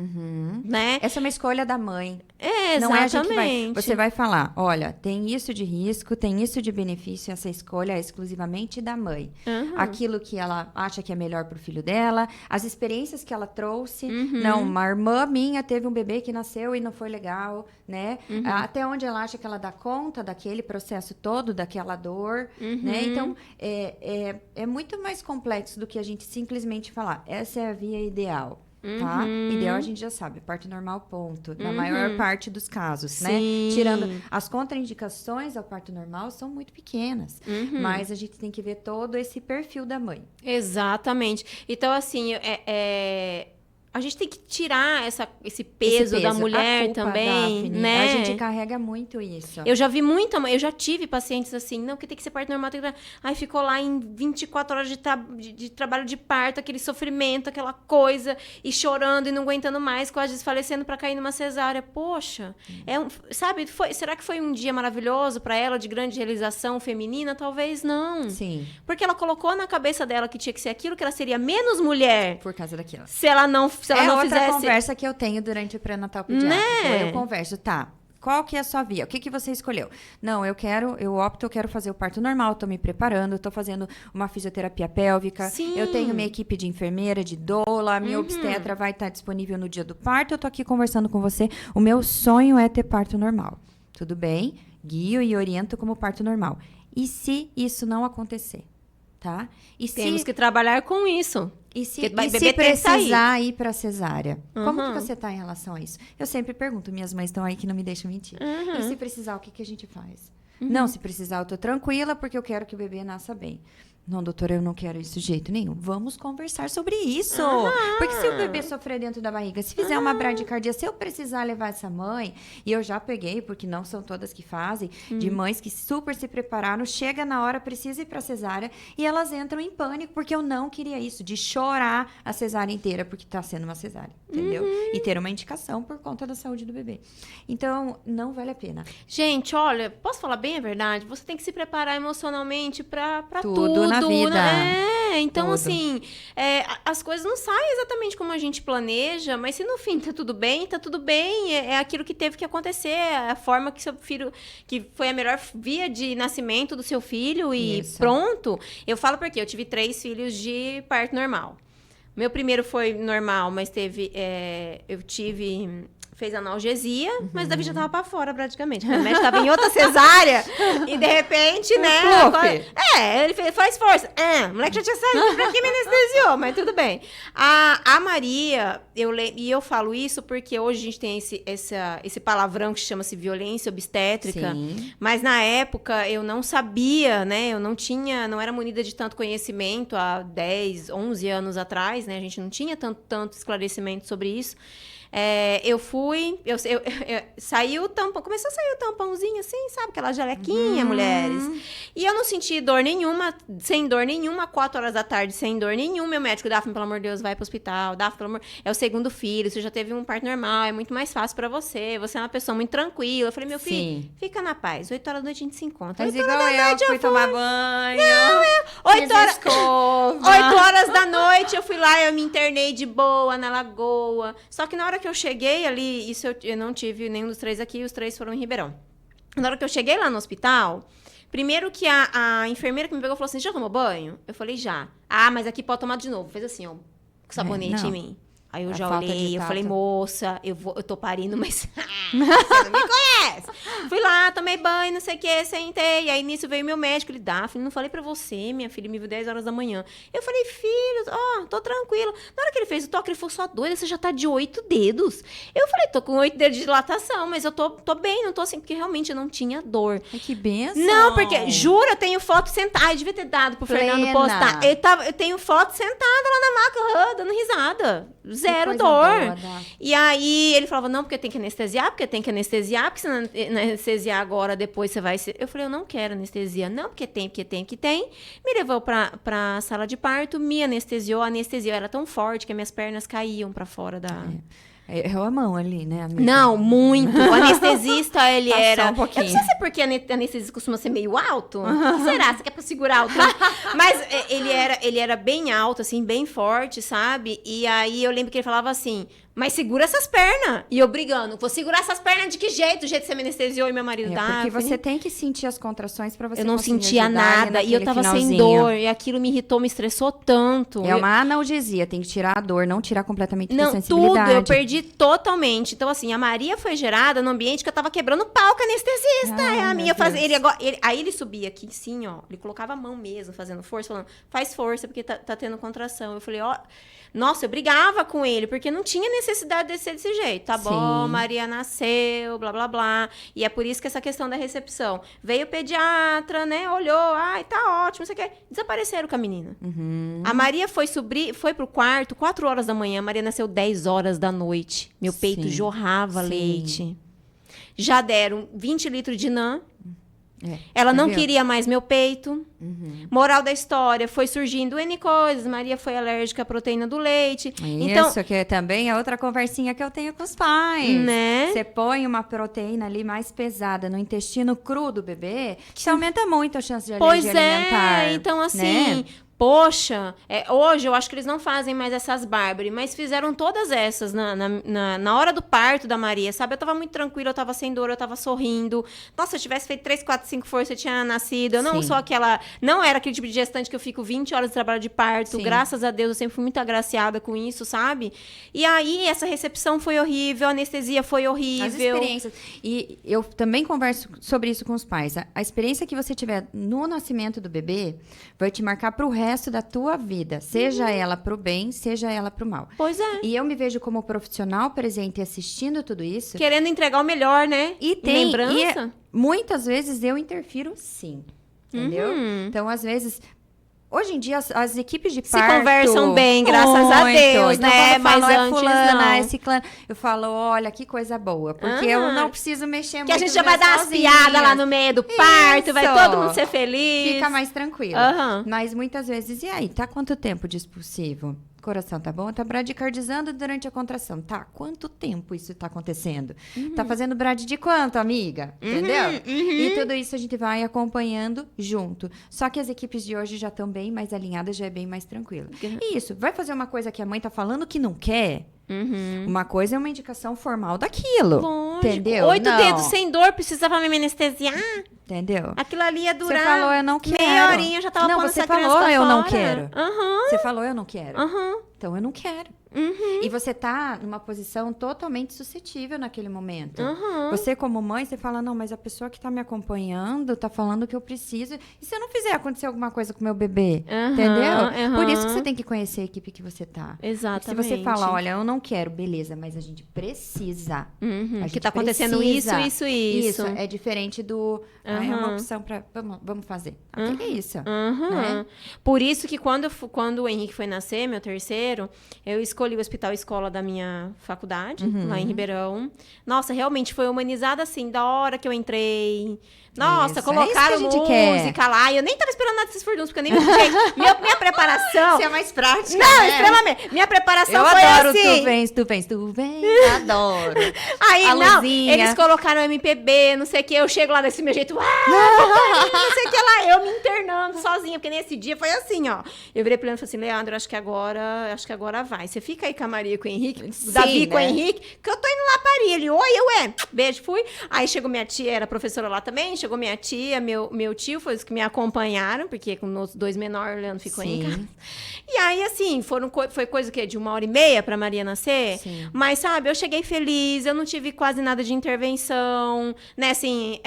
Né? Essa é uma escolha da mãe. Exatamente. Não é a gente que vai. Você vai falar, olha, tem isso de risco, tem isso de benefício, essa escolha é exclusivamente da mãe. Aquilo que ela acha que é melhor pro filho dela, as experiências que ela trouxe. Não, uma irmã minha teve um bebê que nasceu e não foi legal, né? Até onde ela acha que ela dá conta daquele processo todo, daquela dor, né? Então, é muito mais complexo do que a gente simplesmente falar, essa é a via ideal. Tá? Ideal a gente já sabe, parto normal, ponto. Na maior parte dos casos, né? Tirando as contraindicações ao parto normal são muito pequenas, mas a gente tem que ver todo esse perfil da mãe. Exatamente. Então, assim, a gente tem que tirar esse peso da mulher também, Daphne, né? A gente carrega muito isso. Eu já vi eu já tive pacientes assim, não, porque tem que ser parto normal, aí ficou lá em 24 horas de trabalho de parto, aquele sofrimento, aquela coisa, e chorando e não aguentando mais, quase desfalecendo para cair numa cesárea. Poxa, sabe, será que foi um dia maravilhoso para ela, de grande realização feminina? Talvez não. Sim. Porque ela colocou na cabeça dela que tinha que ser aquilo, que ela seria menos mulher. Por causa daquilo. Se ela não outra fizesse... conversa que eu tenho durante o pré-natal pediátrico. Né? Eu converso, tá, qual que é a sua via? O que você escolheu? Não, eu quero fazer o parto normal, tô me preparando, tô fazendo uma fisioterapia pélvica, Sim. eu tenho minha equipe de enfermeira, de doula, minha obstetra vai estar disponível no dia do parto, eu tô aqui conversando com você, o meu sonho é ter parto normal. Tudo bem? Guio e oriento como parto normal. E se isso não acontecer? Tá? Temos que trabalhar com isso. E se precisar ir para cesárea? Como que você está em relação a isso? Eu sempre pergunto, minhas mães estão aí que não me deixam mentir. E se precisar, o que a gente faz? Não, se precisar, eu tô tranquila porque eu quero que o bebê nasça bem. Não, doutora, eu não quero isso de jeito nenhum. Vamos conversar sobre isso. Porque se o bebê sofrer dentro da barriga, se fizer uma bradicardia, se eu precisar levar essa mãe, e eu já peguei, porque não são todas que fazem, de mães que super se prepararam, chega na hora, precisa ir pra cesárea, e elas entram em pânico, porque eu não queria isso, de chorar a cesárea inteira, porque tá sendo uma cesárea, entendeu? E ter uma indicação por conta da saúde do bebê. Então, não vale a pena. Gente, olha, posso falar bem a verdade? Você tem que se preparar emocionalmente pra tudo na vida. Então, tudo. assim, as coisas não saem exatamente como a gente planeja, mas se no fim tá tudo bem, é aquilo que teve que acontecer, a forma que seu filho, que foi a melhor via de nascimento do seu filho e Isso. pronto. Eu falo porque eu tive 3 filhos de parto normal. Meu primeiro foi normal, mas fez analgesia, mas Davi já tava pra fora, praticamente. O médico tava em outra cesárea e, de repente, né... ele faz força. O moleque já tinha saído, pra que me anestesiou? Mas tudo bem. A Maria, eu falo isso porque hoje a gente tem esse palavrão que chama-se violência obstétrica. Sim. Mas, na época, eu não sabia, né? Eu não era munida de tanto conhecimento há 10, 11 anos atrás, né? A gente não tinha tanto esclarecimento sobre isso. Saiu o tampão, começou a sair o tampãozinho assim, sabe? Aquela gelequinha, mulheres. E eu não senti dor nenhuma, sem dor nenhuma, 4 horas da tarde, sem dor nenhuma. Meu médico, Daphne, pelo amor de Deus, vai pro hospital. Daphne, pelo amor... É o segundo filho, você já teve um parto normal, é muito mais fácil pra você. Você é uma pessoa muito tranquila. Eu falei, meu filho, fica na paz. 8 horas da noite a gente se encontra. Mas igual eu fui tomar banho. 8 horas da noite, eu fui lá, eu me internei de boa na Lagoa. Só que na hora que eu cheguei ali, eu não tive nenhum dos 3 aqui, os 3 foram em Ribeirão. Na hora que eu cheguei lá no hospital, Primeiro que a enfermeira que me pegou falou assim, já tomou banho? Eu falei, já. Ah, mas aqui pode tomar de novo. Fez assim, ó, com sabonete em mim. Aí eu já olhei, eu falei, moça, eu tô parindo, mas você não me conhece. Fui lá, tomei banho, não sei o que, sentei. Aí nisso veio meu médico, ele, Daphne, não falei pra você, minha filha me viu 10 horas da manhã. Eu falei, filho, tô tranquilo. Na hora que ele fez o toque, ele falou, sua doida, você já tá de 8 dedos. Eu falei, tô com 8 dedos de dilatação, mas eu tô bem, não tô assim, porque realmente eu não tinha dor. Ai, que benção. Não, porque, juro, eu tenho foto sentada. Ai, devia ter dado pro Fernando postar. Eu tenho foto sentada lá na maca, dando risada. Zero dor. E aí ele falava, não, porque tem que anestesiar, porque se não anestesiar agora, depois você vai... Eu falei, eu não quero anestesia. Não, porque tem. Me levou pra sala de parto, me anestesiou. A anestesia era tão forte que as minhas pernas caíam pra fora da... É a mão ali, né, amiga? Não, muito. O anestesista, ele passou era... um pouquinho. Eu não sei se é porque a anestesista costuma ser meio alto. O que será? Você quer pra segurar o tronco? Mas ele era bem alto, assim, bem forte, sabe? E aí eu lembro que ele falava assim... Mas segura essas pernas. E eu brigando. Vou segurar essas pernas de que jeito? Do jeito que você me anestesiou e meu marido dá. Porque você tem que sentir as contrações pra você. Eu não sentia nada. E eu tava sem dor. E aquilo me irritou, me estressou tanto. É uma analgesia. Tem que tirar a dor, não tirar completamente a sensibilidade. Tudo. Eu perdi totalmente. Então, assim, a Maria foi gerada num ambiente que eu tava quebrando pau com a anestesista. Aí ele subia aqui, sim, ó. Ele colocava a mão mesmo, fazendo força, falando, faz força, porque tá tendo contração. Eu falei, ó... Nossa, eu brigava com ele, porque não tinha necessidade de ser desse jeito. Tá bom, Maria nasceu, blá, blá, blá. E é por isso que essa questão da recepção. Veio o pediatra, né? Olhou, ai, tá ótimo, não sei o quê. Desapareceram com a menina. A Maria foi pro quarto, 4 horas da manhã. A Maria nasceu 10 horas da noite. Meu peito jorrava leite. Já deram 20 litros de NAN. Ela não queria mais meu peito. Moral da história, foi surgindo N coisas. Maria foi alérgica à proteína do leite. Isso, que também é outra conversinha que eu tenho com os pais. Né? Você põe uma proteína ali mais pesada no intestino cru do bebê, que aumenta muito a chance de alergia alimentar. Então assim... Né? Poxa, hoje eu acho que eles não fazem mais essas Barbary, mas fizeram todas essas na hora do parto da Maria, sabe? Eu tava muito tranquila, eu tava sem dor, eu tava sorrindo. Nossa, se eu tivesse feito 3, 4, 5 forças, eu tinha nascido. Eu não sou aquela... Não era aquele tipo de gestante que eu fico 20 horas de trabalho de parto. Graças a Deus, eu sempre fui muito agraciada com isso, sabe? E aí, essa recepção foi horrível, a anestesia foi horrível. As experiências. E eu também converso sobre isso com os pais. A experiência que você tiver no nascimento do bebê vai te marcar pro resto da tua vida, seja ela pro bem, seja ela pro mal. Pois é. E eu me vejo como profissional presente assistindo tudo isso. Querendo entregar o melhor, né? E tem lembrança. Muitas vezes eu interfiro sim, entendeu? Então, às vezes... Hoje em dia, as equipes de parto... Se conversam bem, graças a Deus, então, né? Mas antes, fulana, esse clã... Eu falo, olha, que coisa boa. Porque eu não preciso mexer muito. Que a gente já vai dar as piadas lá no meio do parto, vai todo mundo ser feliz. Fica mais tranquilo. Mas muitas vezes, e aí? Tá quanto tempo de expulsivo? Coração tá bom? Tá bradicardizando durante a contração. Tá, quanto tempo isso tá acontecendo? Tá fazendo brad de quanto, amiga? Entendeu? E tudo isso a gente vai acompanhando junto. Só que as equipes de hoje já estão bem mais alinhadas, já é bem mais tranquilo. E isso, vai fazer uma coisa que a mãe tá falando que não quer? Uma coisa é uma indicação formal daquilo. Lógico. Entendeu? 8 dedos sem dor, precisava me anestesiar. Entendeu? Aquilo ali ia durar. Você falou, eu não quero. Meia horinha eu já tava pondo essa criança pra fora. Você falou, eu não quero. Você falou, eu não quero. Então, eu não quero. E você tá numa posição totalmente suscetível naquele momento. Você, como mãe, você fala, não, mas a pessoa que tá me acompanhando tá falando que eu preciso. E se eu não fizer acontecer alguma coisa com o meu bebê? Entendeu? Por isso que você tem que conhecer a equipe que você tá. Exatamente. Porque se você fala, olha, eu não quero, beleza, mas a gente precisa. A gente que tá acontecendo precisa. isso. É diferente do... é uma opção pra... Vamos fazer. O que é isso? Né? Por isso que quando o Henrique foi nascer, meu terceiro, eu escolhi o hospital escola da minha faculdade, lá em Ribeirão. Nossa, realmente foi humanizada assim, da hora que eu entrei. Nossa, colocaram música lá. E eu nem tava esperando nada desses furdunços, porque eu nem me liguei. Minha preparação... Você é mais prática, não, né? extremamente. Minha preparação eu foi adoro assim. Tu vens. Adoro. Aí, a não, luzinha. Eles colocaram MPB, não sei o que. Eu chego lá desse meu jeito, não sei o que lá. Eu me internando sozinha, porque nesse dia foi assim, ó. Eu virei pro Leandro e falei assim, Leandro, acho que agora vai. Você fica aí com a Maria e com o Henrique, Sim, o Davi né? com o Henrique, que eu tô indo lá parir. Ele, oi, beijo, fui. Aí chegou minha tia, era professora lá também, chegou minha tia, meu tio, foi os que me acompanharam, porque com os 2 menores, o Leandro ficou aí em casa. E aí, assim, foi coisa que de 1h30 pra Maria nascer, Sim. mas, sabe, eu cheguei feliz, eu não tive quase nada de intervenção, né, assim,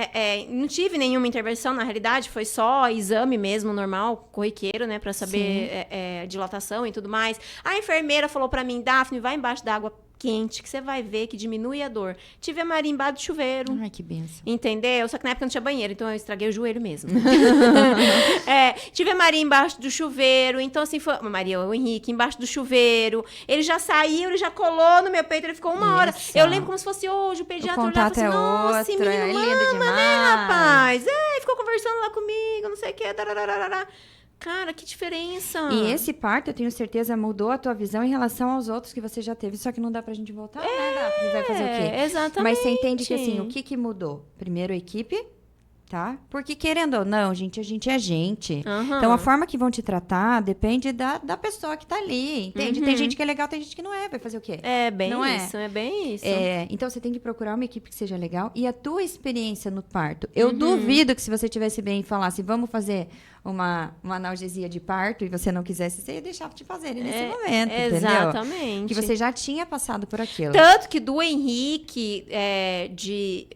não tive nenhuma intervenção, na realidade, foi só exame mesmo, normal, corriqueiro, né, pra saber dilatação e tudo mais. A enfermeira falou pra mim, Daphne, vai embaixo da água quente, que você vai ver que diminui a dor. Tive a Maria embaixo do chuveiro. Ai, que benção. Entendeu? Só que na época não tinha banheiro, então eu estraguei o joelho mesmo. Tive a Maria embaixo do chuveiro, então assim, foi... Maria, o Henrique, embaixo do chuveiro. Ele já saiu, ele já colou no meu peito, ele ficou 1 hora. Eu lembro como se fosse hoje, o pediatra olhava assim, nossa, menino, é lindo mama, demais. né, rapaz? Ficou conversando lá comigo, não sei o que, darararara. Cara, que diferença! E esse parto, eu tenho certeza, mudou a tua visão em relação aos outros que você já teve. Só que não dá pra gente voltar, né, Daphne? Vai fazer o quê? Exatamente. Mas você entende que, assim, o que mudou? Primeiro, a equipe, tá? Porque, querendo ou não, gente, a gente é gente. Uhum. Então, a forma que vão te tratar depende da pessoa que tá ali, entende? Tem gente que é legal, tem gente que não é. Vai fazer o quê? É bem Não isso, é bem isso. Então, você tem que procurar uma equipe que seja legal. E a tua experiência no parto. Eu duvido que se você tivesse bem e falasse, vamos fazer uma analgesia de parto, e você não quisesse, você ia deixar te fazerem nesse momento, entendeu? Exatamente. Que você já tinha passado por aquilo. Tanto que do Henrique, de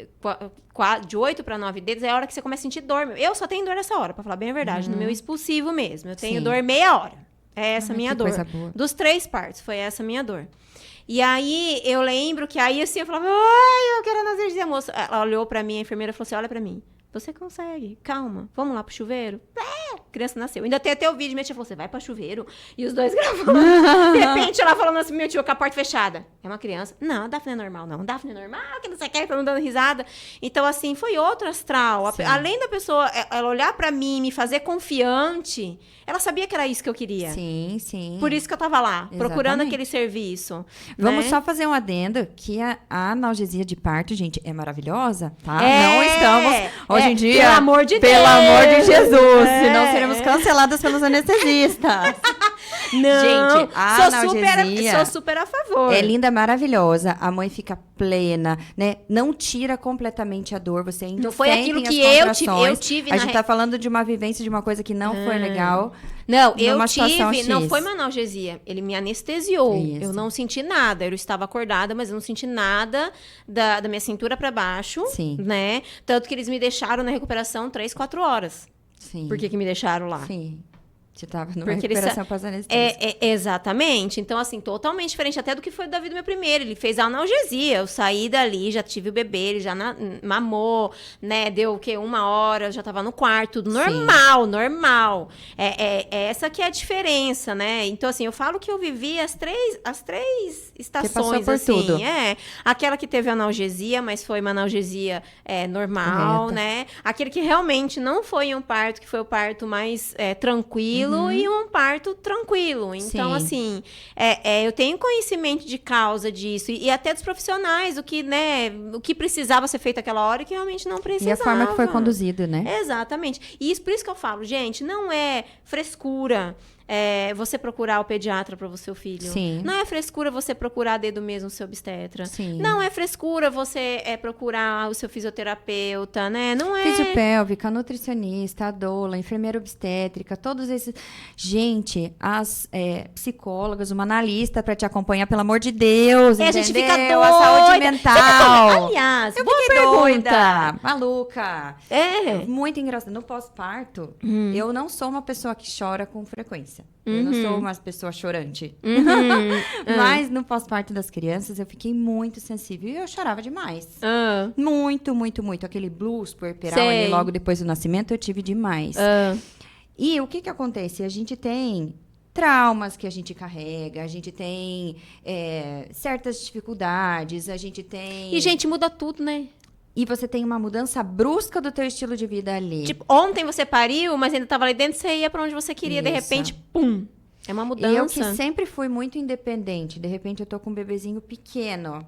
8 para 9 dedos, é a hora que você começa a sentir dor. Eu só tenho dor nessa hora, pra falar bem a verdade, no meu expulsivo mesmo. Eu tenho dor meia hora. É essa a minha dor. Coisa boa. Dos 3 partos, foi essa a minha dor. E aí, eu lembro que aí, assim, eu falava, ai, eu quero analgesia, moça. Ela olhou pra mim, a enfermeira falou assim, olha pra mim. Você consegue, calma, vamos lá pro chuveiro? A criança nasceu. Ainda tem até o vídeo, minha tia falou, você vai pro chuveiro? E os dois gravando. De repente, ela falando assim, meu tio, com a porta fechada. É uma criança? Não, a Daphne é normal, não. A Daphne é normal, que não sei o que, todo mundo dando risada. Então, assim, foi outro astral. Além da pessoa, ela olhar pra mim, me fazer confiante, ela sabia que era isso que eu queria. Sim, sim. Por isso que eu tava lá, procurando Exatamente. aquele serviço. Vamos né? só fazer um adendo, que a analgesia de parto, gente, é maravilhosa, tá? É, não estamos, hoje em dia... Pelo amor de Deus! Pelo amor de Jesus! Senão seremos canceladas pelos anestesistas. Não, Gente, a analgesia sou super a favor. é linda, maravilhosa. A mãe fica plena, né? Não tira completamente a dor. Você ainda Não foi sente aquilo as que eu contrações. tive A na gente tá falando de uma vivência de uma coisa que não foi legal. Não, eu numa situação tive, não X. foi uma analgesia, ele me anestesiou. Isso. Eu não senti nada, eu estava acordada, mas eu não senti nada da minha cintura para baixo, Sim. né? Tanto que eles me deixaram na recuperação 3, 4 horas. Sim. Por que me deixaram lá? Sim. Você tava numa Porque eles recuperação pós-anestésia. Exatamente. Então, assim, totalmente diferente até do que foi do Davi do meu primeiro. Ele fez a analgesia. Eu saí dali, já tive o bebê, ele já mamou, né? Deu o quê? 1 hora, já tava no quarto. Tudo normal. Essa que é a diferença, né? Então, assim, eu falo que eu vivi as três estações, passou por assim. tudo. Aquela que teve analgesia, mas foi uma analgesia normal, Correta. né? Aquele que realmente não foi um parto, que foi o parto mais tranquilo, e um parto tranquilo. Então, Sim. assim, eu tenho conhecimento de causa disso. E até dos profissionais, o que precisava ser feito aquela hora e que realmente não precisava. E a forma que foi conduzido, né? Exatamente. E por isso que eu falo, gente, não é frescura você procurar o pediatra para o seu filho. Sim. Não é frescura você procurar dedo mesmo o seu obstetra. Sim. Não é frescura você procurar o seu fisioterapeuta, né? Não é... Fisiopélvica, nutricionista, a doula, enfermeira obstétrica, todos esses... Gente, as psicólogas, uma analista para te acompanhar, pelo amor de Deus, a gente fica entendeu? doida. A saúde mental. Aliás, Eu boa fiquei pergunta. doida, maluca. É. Muito engraçado. No pós-parto, eu não sou uma pessoa que chora com frequência. Eu não sou uma pessoa chorante. Mas no pós-parto das crianças, eu fiquei muito sensível. E eu chorava demais. Muito, muito, muito. Aquele blues puerperal Sei. ali logo depois do nascimento, eu tive demais. E o que acontece? A gente tem traumas que a gente carrega, a gente tem certas dificuldades, a gente tem... E, gente, muda tudo, né? E você tem uma mudança brusca do teu estilo de vida ali. Tipo, ontem você pariu, mas ainda tava ali dentro, você ia pra onde você queria, de Isso. repente, pum. É uma mudança. E eu que sempre fui muito independente. De repente, eu tô com um bebezinho pequeno.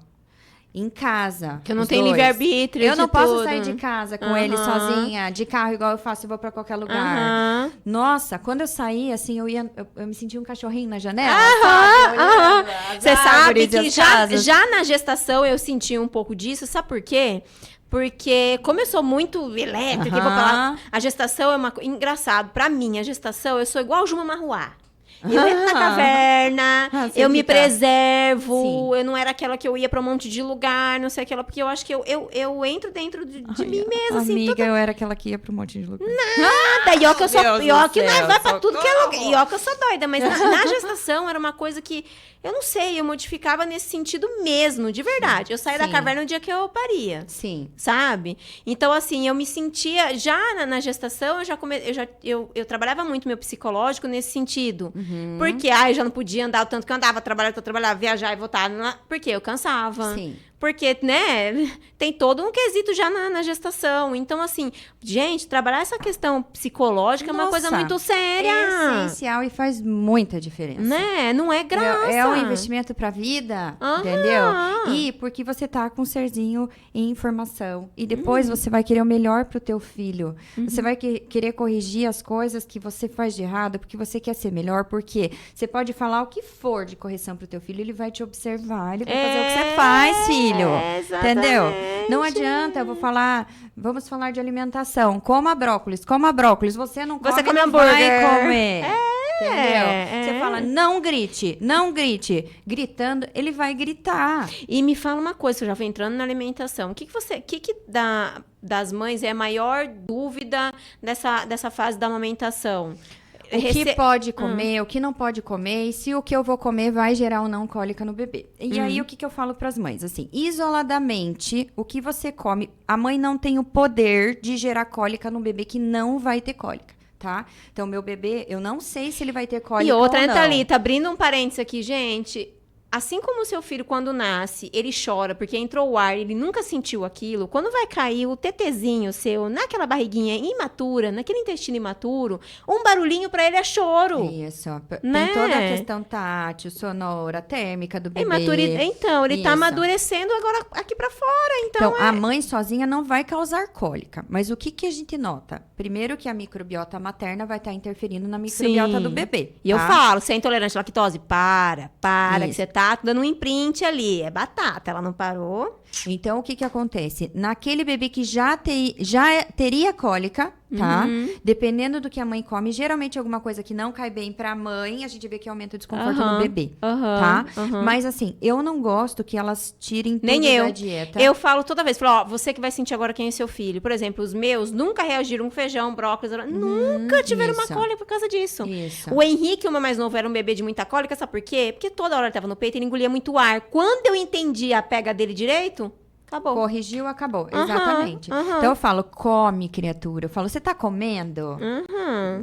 em casa. Que eu não os tenho dois. livre-arbítrio. Eu não posso tudo. sair de casa com ele sozinha, de carro, igual eu faço, eu vou pra qualquer lugar. Nossa, quando eu saí, assim, eu me sentia um cachorrinho na janela, sabe? Você sabe que já na gestação eu senti um pouco disso, sabe por quê? Porque, como eu sou muito elétrica, eu vou falar, a gestação é uma coisa. Engraçado, pra mim, a gestação, eu sou igual Juma Marruá. Eu entro na caverna, eu me preservo, eu não era aquela que eu ia pra um monte de lugar, não sei aquela, porque eu acho que eu entro dentro de mim mesma, assim. Amiga, eu era aquela que ia pra um monte de lugar. Nada, Ioca eu sou, Ioca nós vai pra tudo que é lugar. Ioca eu sou doida, mas na gestação era uma coisa que, eu não sei, eu modificava nesse sentido mesmo, de verdade. Eu saí da caverna no dia que eu paria. Sim. Sabe? Então, assim, eu me sentia, já na gestação, eu trabalhava muito meu psicológico nesse sentido. Porque, eu já não podia andar o tanto que eu andava, trabalhava, viajar e voltar. Porque eu cansava. Sim. Porque, né, tem todo um quesito já na gestação. Então, assim, gente, trabalhar essa questão psicológica é uma coisa muito séria. É essencial e faz muita diferença. Né? Não é graça. É um investimento pra vida, entendeu? E porque você tá com um serzinho em formação. E depois você vai querer o melhor pro teu filho. Você vai querer corrigir as coisas que você faz de errado, porque você quer ser melhor. Porque você pode falar o que for de correção pro teu filho, ele vai te observar, ele vai fazer o que você faz, filho. Entendeu? Não adianta, vamos falar de alimentação. Coma brócolis. Você não come, você come hambúrguer. Vai comer. Entendeu? Você fala, não grite. Gritando, ele vai gritar. E me fala uma coisa, eu já vou entrando na alimentação. O que das mães é a maior dúvida dessa fase da amamentação? O que pode comer, o que não pode comer, e se o que eu vou comer vai gerar ou não cólica no bebê. E aí, o que eu falo para as mães? Assim, isoladamente, o que você come, a mãe não tem o poder de gerar cólica no bebê que não vai ter cólica, tá? Então, meu bebê, eu não sei se ele vai ter cólica ou não. E outra, Thalita, abrindo um parênteses aqui, gente... Assim como o seu filho, quando nasce, ele chora porque entrou o ar, ele nunca sentiu aquilo. Quando vai cair o tetezinho seu naquela barriguinha imatura, naquele intestino imaturo, um barulhinho pra ele é choro. Isso. Né? Tem toda a questão tátil, sonora, térmica do bebê. Então, ele tá amadurecendo agora aqui pra fora. Então, a mãe sozinha não vai causar cólica. Mas o que a gente nota? Primeiro que a microbiota materna vai estar interferindo na microbiota do bebê. E eu falo, você é intolerante à lactose? Para, que você tá dando um imprint ali. É batata, ela não parou. Então, o que acontece? Naquele bebê que já teria cólica, tá? Dependendo do que a mãe come, geralmente alguma coisa que não cai bem pra mãe, a gente vê que aumenta o desconforto no bebê, tá? Mas assim, eu não gosto que elas tirem tudo da dieta. Eu falo toda vez, você que vai sentir agora quem é seu filho. Por exemplo, os meus nunca reagiram com feijão, brócolis, nunca tiveram uma cólica por causa disso. O Henrique, o meu mais novo, era um bebê de muita cólica, sabe por quê? Porque toda hora ele tava no peito e ele engolia muito ar. Quando eu entendi a pega dele direito, acabou. Corrigiu, acabou. Exatamente. Então eu falo, come, criatura. Eu falo, você tá comendo?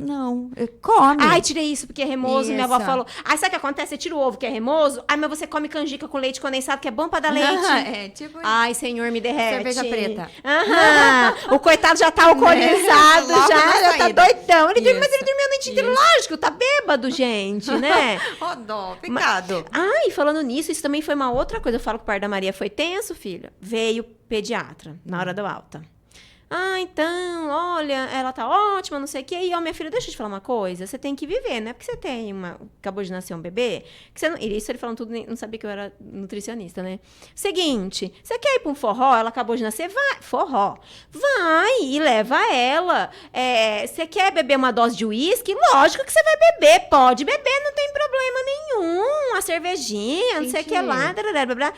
Não. Come. Ai, tirei isso porque é remoso. Minha avó falou. Ai, sabe o que acontece? Você tira o ovo que é remoso. Ai, mas você come canjica com leite condensado que é bom pra dar leite. Tipo isso. Ai, senhor, me derrete. Cerveja preta. O coitado já tá alcoolizado, já tá doidão. Mas ele dormiu a noite inteira. Lógico, tá bêbado, gente, né? Dó, pecado. Ai, falando nisso, isso também foi uma outra coisa. Eu falo que o parto da Maria foi tenso, filha. Veio pediatra na hora da alta. Então, olha, ela tá ótima, não sei o quê. E, minha filha, deixa eu te falar uma coisa. Você tem que viver, né? Porque você acabou de nascer um bebê. Que você não, isso ele falando tudo, não sabia que eu era nutricionista, né? Seguinte, você quer ir pra um forró? Ela acabou de nascer? Vai, forró. Vai e leva ela. Você quer beber uma dose de uísque? Lógico que você vai beber. Pode beber, não tem problema nenhum. Uma cervejinha, não sei o que lá. Blá, blá, blá.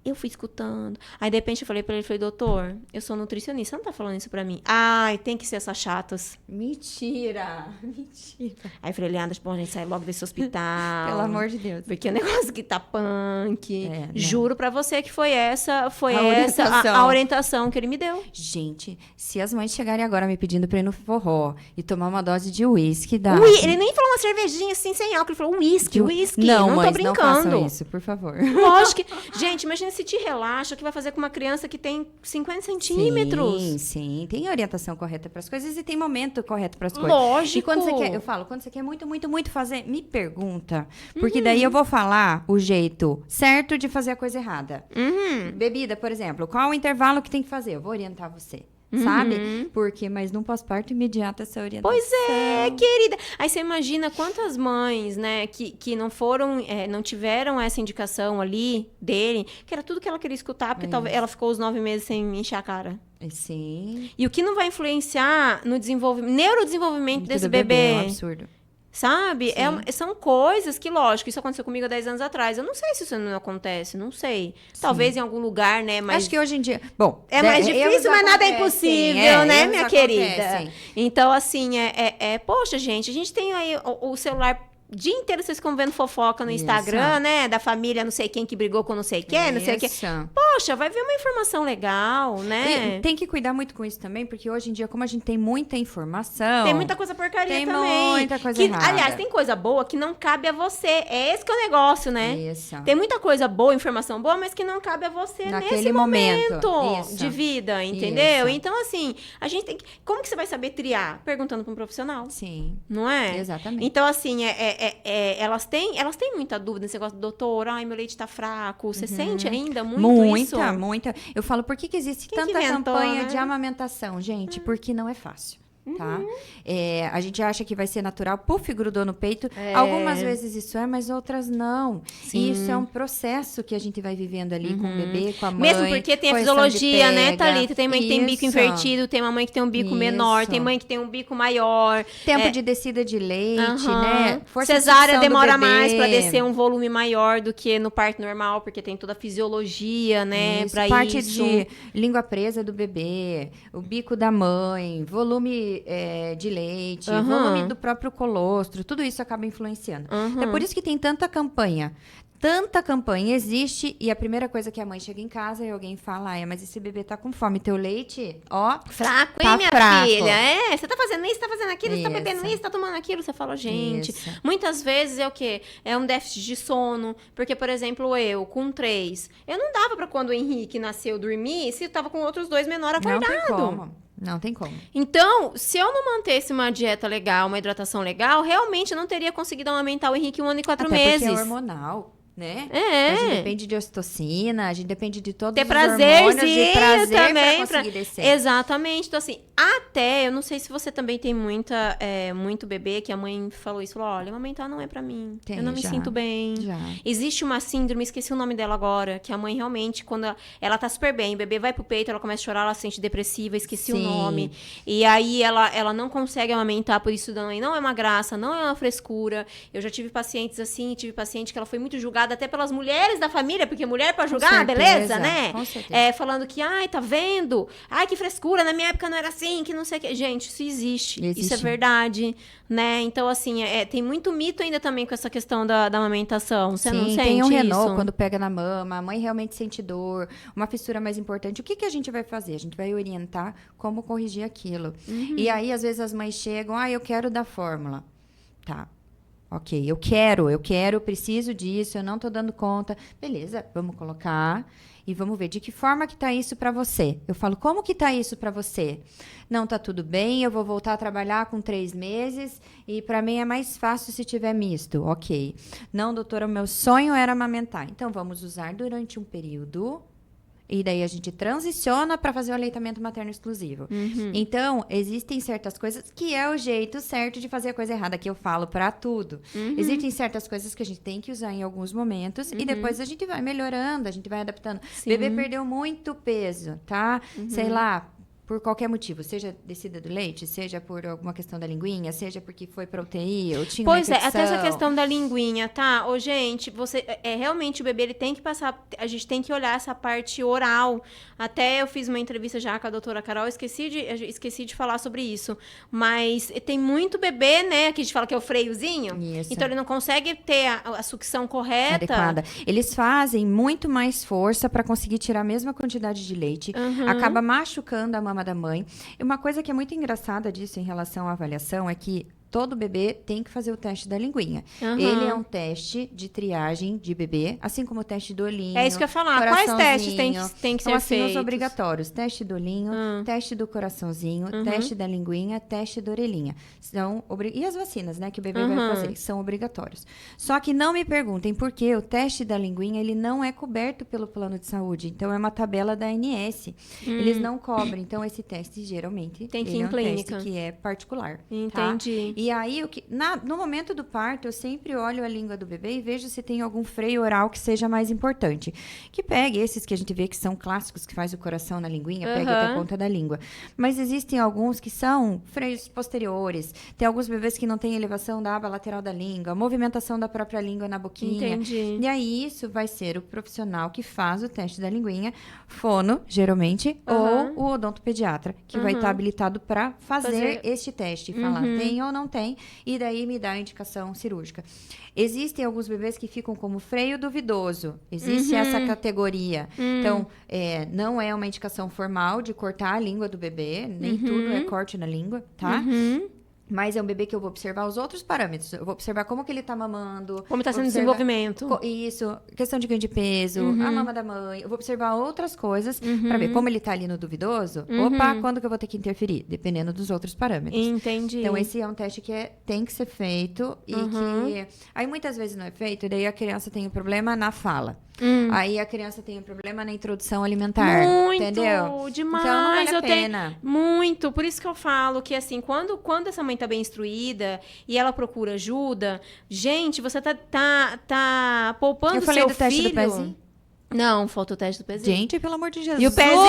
Eu fui escutando. Aí, de repente, eu falei pra ele, doutor, eu sou nutricionista, você não tá falando isso pra mim? Ai, tem que ser essas chatas. Mentira. Aí eu falei, Leandro, bom, a gente sai logo desse hospital. Pelo amor de Deus. Porque o negócio que tá punk. Juro pra você que foi essa a orientação que ele me deu. Gente, se as mães chegarem agora me pedindo pra ir no forró e tomar uma dose de uísque, dá. Ele nem falou uma cervejinha assim, sem álcool, ele falou uísque. Não, tô brincando. Não façam isso, por favor. Lógico que... Gente, imagina se te relaxa, o que vai fazer com uma criança que tem 50 centímetros. Sim. Tem orientação correta para as coisas e tem momento correto para as coisas. Lógico. E quando você quer, eu falo, quando você quer muito, muito, muito fazer, me pergunta. Porque daí eu vou falar o jeito certo de fazer a coisa errada. Bebida, por exemplo, qual o intervalo que tem que fazer? Eu vou orientar você. Sabe? Porque, mas não pós-parto imediato essa orientação. Pois é, querida. Aí você imagina quantas mães, né, que não foram, não tiveram essa indicação ali dele, que era tudo que ela queria escutar, porque talvez ela ficou os 9 meses sem encher a cara. Sim. E o que não vai influenciar no neurodesenvolvimento desse bebê. bebê? É um absurdo. Sabe? São coisas que, lógico, isso aconteceu comigo há 10 anos atrás. Eu não sei se isso não acontece, não sei. Talvez em algum lugar, né? Mas acho que hoje em dia... Bom, é mais difícil, mas nada é impossível, né, minha querida? Então, assim, poxa, gente, a gente tem aí o celular... O dia inteiro vocês ficam vendo fofoca no Instagram, né? Da família não sei quem que brigou com não sei quem, não sei o quê. Poxa, vai ver uma informação legal, né? E tem que cuidar muito com isso também, porque hoje em dia, como a gente tem muita informação... Tem muita coisa porcaria também. Tem muita coisa errada. Aliás, tem coisa boa que não cabe a você. É esse que é o negócio, né? Isso. Tem muita coisa boa, informação boa, mas que não cabe a você nesse momento de vida, entendeu? Isso. Então, assim, a gente tem que... Como que você vai saber triar? Perguntando para um profissional. Sim. Não é? Exatamente. Então, assim, elas têm muita dúvida nesse negócio, doutor, ai, meu leite tá fraco. Você sente ainda muito isso? Muita. Eu falo, por que existe tanta campanha de amamentação? Gente, porque não é fácil. Tá? A gente acha que vai ser natural, puf, grudou no peito. Algumas vezes isso mas outras não. E isso é um processo que a gente vai vivendo ali com o bebê, com a mãe. Mesmo porque tem a fisiologia, né, Thalita? Tem mãe que tem bico invertido, tem uma mãe que tem um bico menor, tem mãe que tem um bico maior. Tempo de descida de leite, né? Cesárea demora mais pra descer um volume maior do que no parto normal, porque tem toda a fisiologia, né, pra parte isso. de língua presa do bebê, o bico da mãe, volume de leite, volume do próprio colostro, tudo isso acaba influenciando. É por isso que tem tanta campanha. Tanta campanha existe e a primeira coisa que a mãe chega em casa e alguém fala, mas esse bebê tá com fome, teu leite, fraco, hein, tá minha fraco. filha? Você tá fazendo isso, tá fazendo aquilo, você tá bebendo isso, tá tomando aquilo. Você fala, gente, muitas vezes é o quê? É um déficit de sono, porque, por exemplo, eu, com 3, eu não dava pra quando o Henrique nasceu dormir se eu tava com outros 2 menores acordados. Não tem como. Então, se eu não mantesse uma dieta legal, uma hidratação legal, realmente eu não teria conseguido amamentar o Henrique 1 ano e 4 meses. Porque é hormonal. Né? A gente depende de ocitocina, a gente depende de todos ter os hormônios de prazer também pra conseguir descer. Exatamente. Então, assim, eu não sei se você também tem muito bebê que a mãe falou isso, falou, olha, amamentar não é pra mim. Eu não me sinto bem. Existe uma síndrome, esqueci o nome dela agora, que a mãe realmente, quando ela tá super bem, o bebê vai pro peito, ela começa a chorar, ela se sente depressiva, esqueci o nome. E aí ela não consegue amamentar, por isso não é uma graça, não é uma frescura. Eu já tive pacientes assim, tive paciente que ela foi muito julgada até pelas mulheres da família, porque mulher pra julgar, beleza, né? Com certeza. Falando que, tá vendo? Ai, que frescura, na minha época não era assim, que não sei o que. Gente, isso existe. Isso é verdade, né? Então, assim, tem muito mito ainda também com essa questão da amamentação. Você não sente tem um Renault isso? quando pega na mama, a mãe realmente sente dor, uma fissura mais importante. O que a gente vai fazer? A gente vai orientar como corrigir aquilo. E aí, às vezes, as mães chegam, eu quero dar fórmula. Tá. Ok, eu quero, preciso disso, eu não tô dando conta. Beleza, vamos colocar e vamos ver de que forma que tá isso para você. Eu falo, como que tá isso para você? Não tá tudo bem, eu vou voltar a trabalhar com 3 meses e para mim é mais fácil se tiver misto. Ok. Não, doutora, o meu sonho era amamentar. Então, vamos usar durante um período. E daí a gente transiciona para fazer o aleitamento materno exclusivo. Então, existem certas coisas que é o jeito certo de fazer a coisa errada, que eu falo para tudo. Existem certas coisas que a gente tem que usar em alguns momentos e depois a gente vai melhorando, a gente vai adaptando. Bebê perdeu muito peso, tá? Sei lá, por qualquer motivo, seja descida do leite, seja por alguma questão da linguinha, seja porque foi pra UTI, ou tinha uma infecção. Até essa questão da linguinha, tá? Gente, realmente o bebê, ele tem que passar, a gente tem que olhar essa parte oral. Até eu fiz uma entrevista já com a doutora Carol, esqueci de falar sobre isso. Mas tem muito bebê, né, que a gente fala que é o freiozinho. Isso. Então ele não consegue ter a sucção correta. Adequada. Eles fazem muito mais força para conseguir tirar a mesma quantidade de leite. Acaba machucando a mama da mãe. E uma coisa que é muito engraçada disso em relação à avaliação é que todo bebê tem que fazer o teste da linguinha. Ele é um teste de triagem de bebê, assim como o teste do olhinho. É isso que eu ia falar. Quais testes tem que ser assim, feitos? os obrigatórios. Teste do olhinho, teste do coraçãozinho, teste da linguinha, teste da orelhinha. E as vacinas, né, que o bebê vai fazer, são obrigatórios. Só que não me perguntem por que o teste da linguinha, ele não é coberto pelo plano de saúde. Então, é uma tabela da ANS. Eles não cobrem. Então, esse teste, geralmente, tem que ir em clínica. Teste que é particular. Entendi. Tá? E aí, no momento do parto, eu sempre olho a língua do bebê e vejo se tem algum freio oral que seja mais importante. Que pegue esses que a gente vê que são clássicos, que faz o coração na linguinha, pegue até a ponta da língua. Mas existem alguns que são freios posteriores. Tem alguns bebês que não têm elevação da aba lateral da língua, movimentação da própria língua na boquinha. Entendi. E aí, isso vai ser o profissional que faz o teste da linguinha, fono, geralmente, ou o odontopediatra, que vai estar habilitado para fazer este teste. Falar tem ou não tem, e daí me dá a indicação cirúrgica. Existem alguns bebês que ficam como freio duvidoso. Existe essa categoria. Então, não é uma indicação formal de cortar a língua do bebê. Nem tudo é corte na língua, tá? Mas é um bebê que eu vou observar os outros parâmetros. Eu vou observar como que ele tá mamando. Como está sendo o desenvolvimento. Isso, questão de ganho de peso, a mama da mãe. Eu vou observar outras coisas para ver como ele tá ali no duvidoso. Opa, quando que eu vou ter que interferir? Dependendo dos outros parâmetros. Entendi. Então, esse é um teste que tem que ser feito e que... Aí, muitas vezes não é feito, e daí a criança tem um problema na fala. Aí a criança tem um problema na introdução alimentar. Muito, entendeu? Demais. Então, não vale a pena. Muito. Por isso que eu falo que, assim, quando essa mãe tá bem instruída e ela procura ajuda, gente, você tá poupando o seu filho. Eu falei do teste do pezinho? Não, falta o teste do pezinho. Gente, pelo amor de Jesus. E o pezinho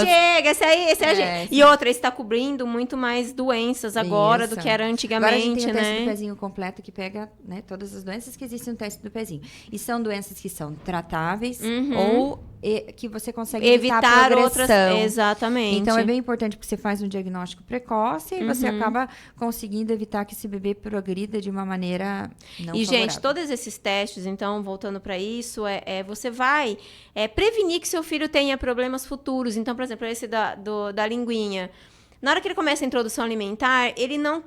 chega, esse aí é E outra, esse tá cobrindo muito mais doenças agora do que era antigamente, agora a gente tem o né? teste do pezinho completo que pega, né, todas as doenças que existem no teste do pezinho. E são doenças que são tratáveis ou que você consegue evitar a progressão. Outras. Exatamente. Então, é bem importante porque você faz um diagnóstico precoce e você acaba conseguindo evitar que esse bebê progrida de uma maneira não favorável. Gente, todos esses testes, então, voltando para isso, você vai prevenir que seu filho tenha problemas futuros. Então, por exemplo, esse da linguinha. Na hora que ele começa a introdução alimentar, ele não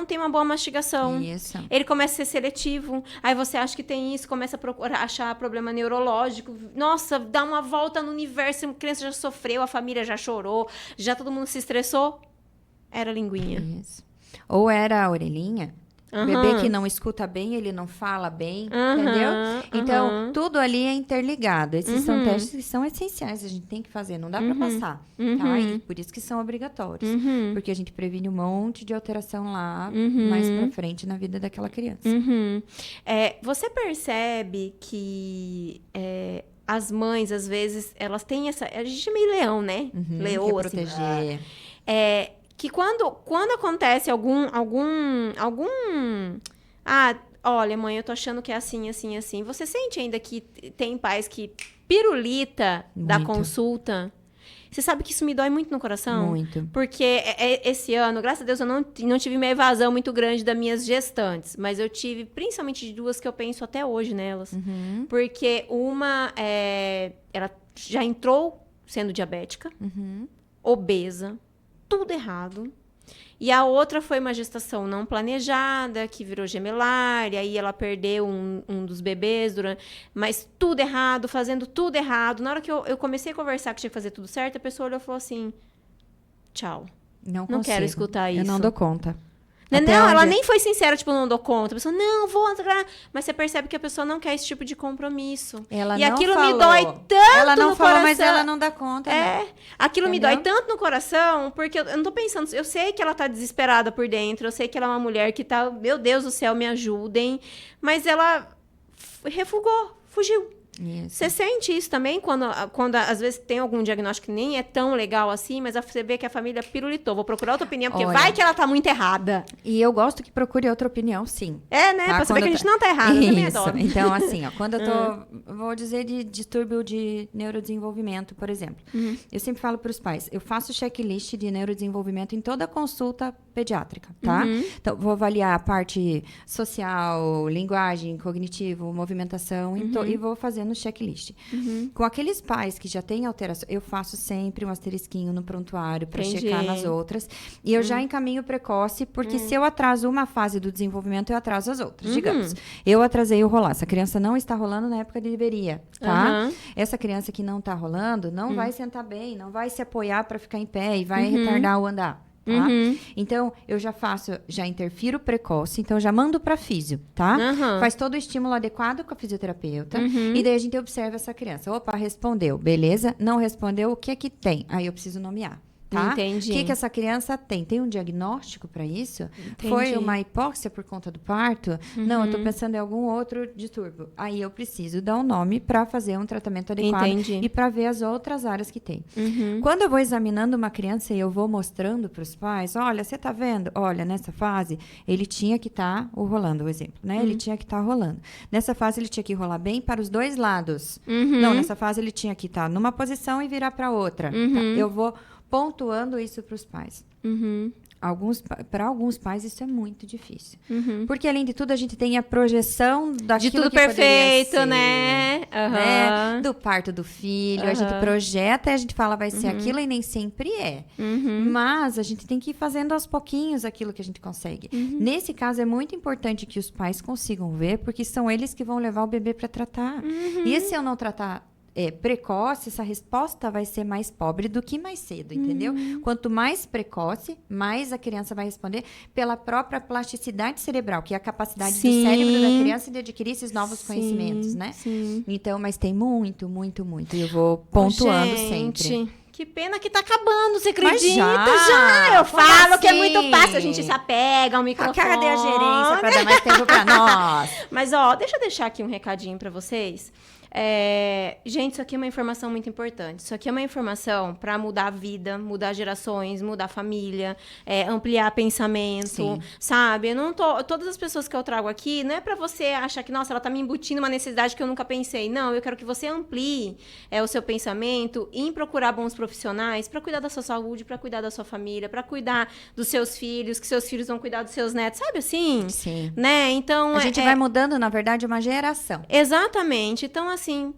tem uma boa mastigação. Isso. Ele começa a ser seletivo. Aí você acha que tem isso, começa a procurar, achar problema neurológico. Nossa, dá uma volta no universo. A criança já sofreu, a família já chorou, já todo mundo se estressou. Era a linguinha. Isso. Ou era a orelhinha. Bebê que não escuta bem, ele não fala bem, entendeu? Então, tudo ali é interligado. Esses são testes que são essenciais, a gente tem que fazer, não dá pra passar, tá? E por isso que são obrigatórios. Porque a gente previne um monte de alteração lá, mais pra frente na vida daquela criança. Você percebe que... as mães, às vezes, elas têm essa... A gente é meio leão, né? Leoa, quer proteger. Assim, que quando acontece algum... olha, mãe, eu tô achando que é assim, assim, assim. Você sente ainda que tem pais que pirulita da consulta? Você sabe que isso me dói muito no coração? Muito. Porque esse ano, graças a Deus, eu não tive uma evasão muito grande das minhas gestantes. Mas eu tive, principalmente, de duas que eu penso até hoje nelas. Porque uma, ela já entrou sendo diabética, obesa, tudo errado. E a outra foi uma gestação não planejada, que virou gemelar, e aí ela perdeu um dos bebês, mas tudo errado, fazendo tudo errado. Na hora que eu comecei a conversar que tinha que fazer tudo certo, a pessoa olhou e falou assim, tchau, não quero escutar isso. Eu não dou conta. Ela nem foi sincera, tipo, não dou conta. A pessoa, não, vou entrar. Mas você percebe que a pessoa não quer esse tipo de compromisso. Ela e não aquilo falou. me dói tanto ela não no falou, coração. mas ela não dá conta. Aquilo Entendeu? me dói tanto no coração, porque eu não tô pensando... Eu sei que ela tá desesperada por dentro, eu sei que ela é uma mulher que tá... Meu Deus do céu, me ajudem. Mas ela refugou, fugiu. Você sente isso também quando às vezes tem algum diagnóstico que nem é tão legal assim, mas você vê que a família pirulitou. Vou procurar outra opinião, porque vai que ela tá muito errada. E eu gosto que procure outra opinião, sim. Né? Tá? Pra saber que a gente não tá errado. Eu também adoro. Então, assim, quando eu tô... Vou dizer de distúrbio de neurodesenvolvimento, por exemplo. Eu sempre falo para os pais, eu faço checklist de neurodesenvolvimento em toda consulta pediátrica, tá? Então, vou avaliar a parte social, linguagem, cognitivo, movimentação, e vou fazendo no checklist. Com aqueles pais que já têm alteração, eu faço sempre um asterisquinho no prontuário para checar nas outras. E eu já encaminho precoce, porque se eu atraso uma fase do desenvolvimento, eu atraso as outras. Digamos, eu atrasei o rolar. Essa criança não está rolando na época que deveria, tá? Essa criança que não está rolando, não vai sentar bem, não vai se apoiar para ficar em pé e vai retardar o andar. Tá? Então, eu já interfiro precoce, então já mando para físio, tá? Faz todo o estímulo adequado com a fisioterapeuta e daí a gente observa essa criança. Opa, respondeu, beleza? Não respondeu, o que é que tem? Aí eu preciso nomear. Tá? Entendi. O que essa criança tem? Tem um diagnóstico para isso? Foi uma hipóxia por conta do parto? Não, eu tô pensando em algum outro distúrbio. Aí eu preciso dar um nome para fazer um tratamento adequado e para ver as outras áreas que tem. Quando eu vou examinando uma criança e eu vou mostrando para os pais, olha, você tá vendo? Olha, nessa fase, ele tinha que estar rolando, o exemplo, né? Ele tinha que estar rolando. Nessa fase, ele tinha que rolar bem para os dois lados. Não, nessa fase, ele tinha que estar numa posição e virar para outra. Tá? Eu vou pontuando isso para os pais. Para alguns pais isso é muito difícil. Porque, além de tudo, a gente tem a projeção daquilo de tudo que perfeito, ser, né? né? Do parto do filho. A gente projeta e a gente fala vai ser aquilo e nem sempre é. Mas a gente tem que ir fazendo aos pouquinhos aquilo que a gente consegue. Nesse caso, é muito importante que os pais consigam ver, porque são eles que vão levar o bebê para tratar. E se eu não tratar precoce, essa resposta vai ser mais pobre do que mais cedo, entendeu? Quanto mais precoce, mais a criança vai responder pela própria plasticidade cerebral, que é a capacidade do cérebro da criança de adquirir esses novos conhecimentos, né? Então, mas tem muito, muito, muito. E eu vou pontuando sempre. Que pena que tá acabando, você acredita? Mas já. Eu falo assim? que é muito fácil, a gente se apega ao microfone. Cadê a gerência para dar mais tempo para nós? Mas, deixa eu deixar aqui um recadinho para vocês. Gente, isso aqui é uma informação muito importante. Isso aqui é uma informação para mudar a vida, mudar gerações, mudar a família, ampliar pensamento, sabe? Eu não tô, todas as pessoas que eu trago aqui, não é para você achar que, nossa, ela tá me embutindo uma necessidade que eu nunca pensei. Não, eu quero que você amplie o seu pensamento em procurar bons profissionais para cuidar da sua saúde, para cuidar da sua família, para cuidar dos seus filhos, que seus filhos vão cuidar dos seus netos, sabe assim? Sim. Né? Então, a gente vai mudando, na verdade, uma geração. Exatamente. Então, assim,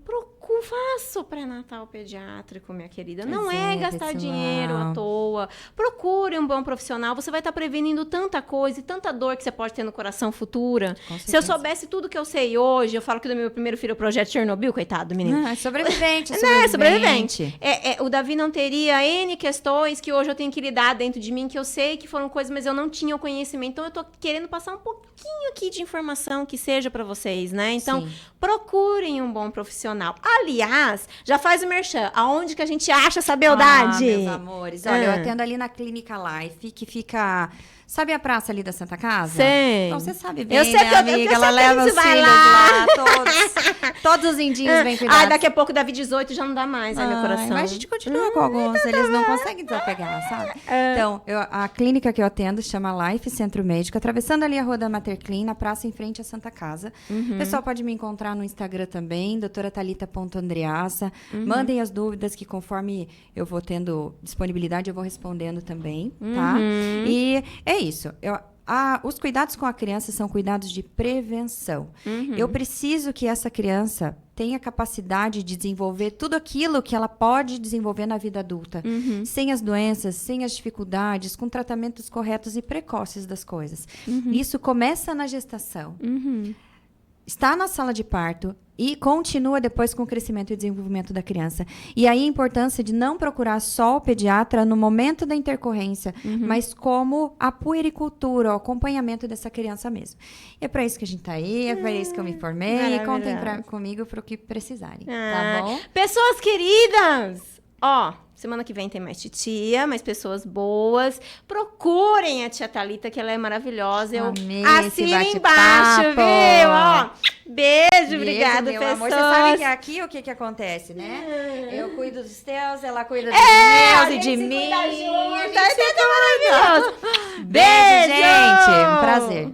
faça o pré-natal pediátrico, minha querida. Não é gastar dinheiro à toa. Procure um bom profissional. Você vai estar prevenindo tanta coisa e tanta dor que você pode ter no coração futura. Se eu soubesse tudo que eu sei hoje, eu falo que do meu primeiro filho, o projeto Chernobyl, coitado do menino. É sobrevivente, sobrevivente. O Davi não teria N questões que hoje eu tenho que lidar dentro de mim, que eu sei que foram coisas, mas eu não tinha o conhecimento. Então, eu tô querendo passar um pouquinho aqui de informação que seja para vocês, né? Então, procurem um bom profissional. Aliás, já faz o merchan. Aonde que a gente acha essa beldade? Meus amores. Olha, eu atendo ali na Clínica Life, que fica... Sabe a praça ali da Santa Casa? Sei. Então, você sabe bem, eu sei minha amiga. Ela leva os filhos lá, todos os indinhos bem cuidados. Daqui a pouco, Davi 18 já não dá mais, meu coração. Mas a gente continua com alguns, eles não conseguem desapegar, sabe? Então, a clínica que eu atendo chama Life Centro Médico, atravessando ali a Rua da Mater Clean, na praça em frente à Santa Casa. O pessoal pode me encontrar no Instagram também, doutoratalita.andreassa. Mandem as dúvidas que conforme eu vou tendo disponibilidade, eu vou respondendo também, tá? E é isso. Os cuidados com a criança são cuidados de prevenção. Eu preciso que essa criança tenha capacidade de desenvolver tudo aquilo que ela pode desenvolver na vida adulta, sem as doenças, sem as dificuldades, com tratamentos corretos e precoces das coisas. Isso começa na gestação. Está na sala de parto e continua depois com o crescimento e desenvolvimento da criança. E aí a importância de não procurar só o pediatra no momento da intercorrência, mas como a puericultura, o acompanhamento dessa criança mesmo. E é para isso que a gente está aí, é para isso que eu me formei. E contem comigo para o que precisarem, tá bom? Pessoas queridas! Semana que vem tem mais titia, mais pessoas boas. Procurem a tia Thalita, que ela é maravilhosa. Assina embaixo, viu? Beijo, obrigada, pessoas. Amor, você sabe que aqui o que acontece, né? Eu cuido dos teus, ela cuida dos meus e de mim. Tá maravilhoso. Beijo, gente. Um prazer.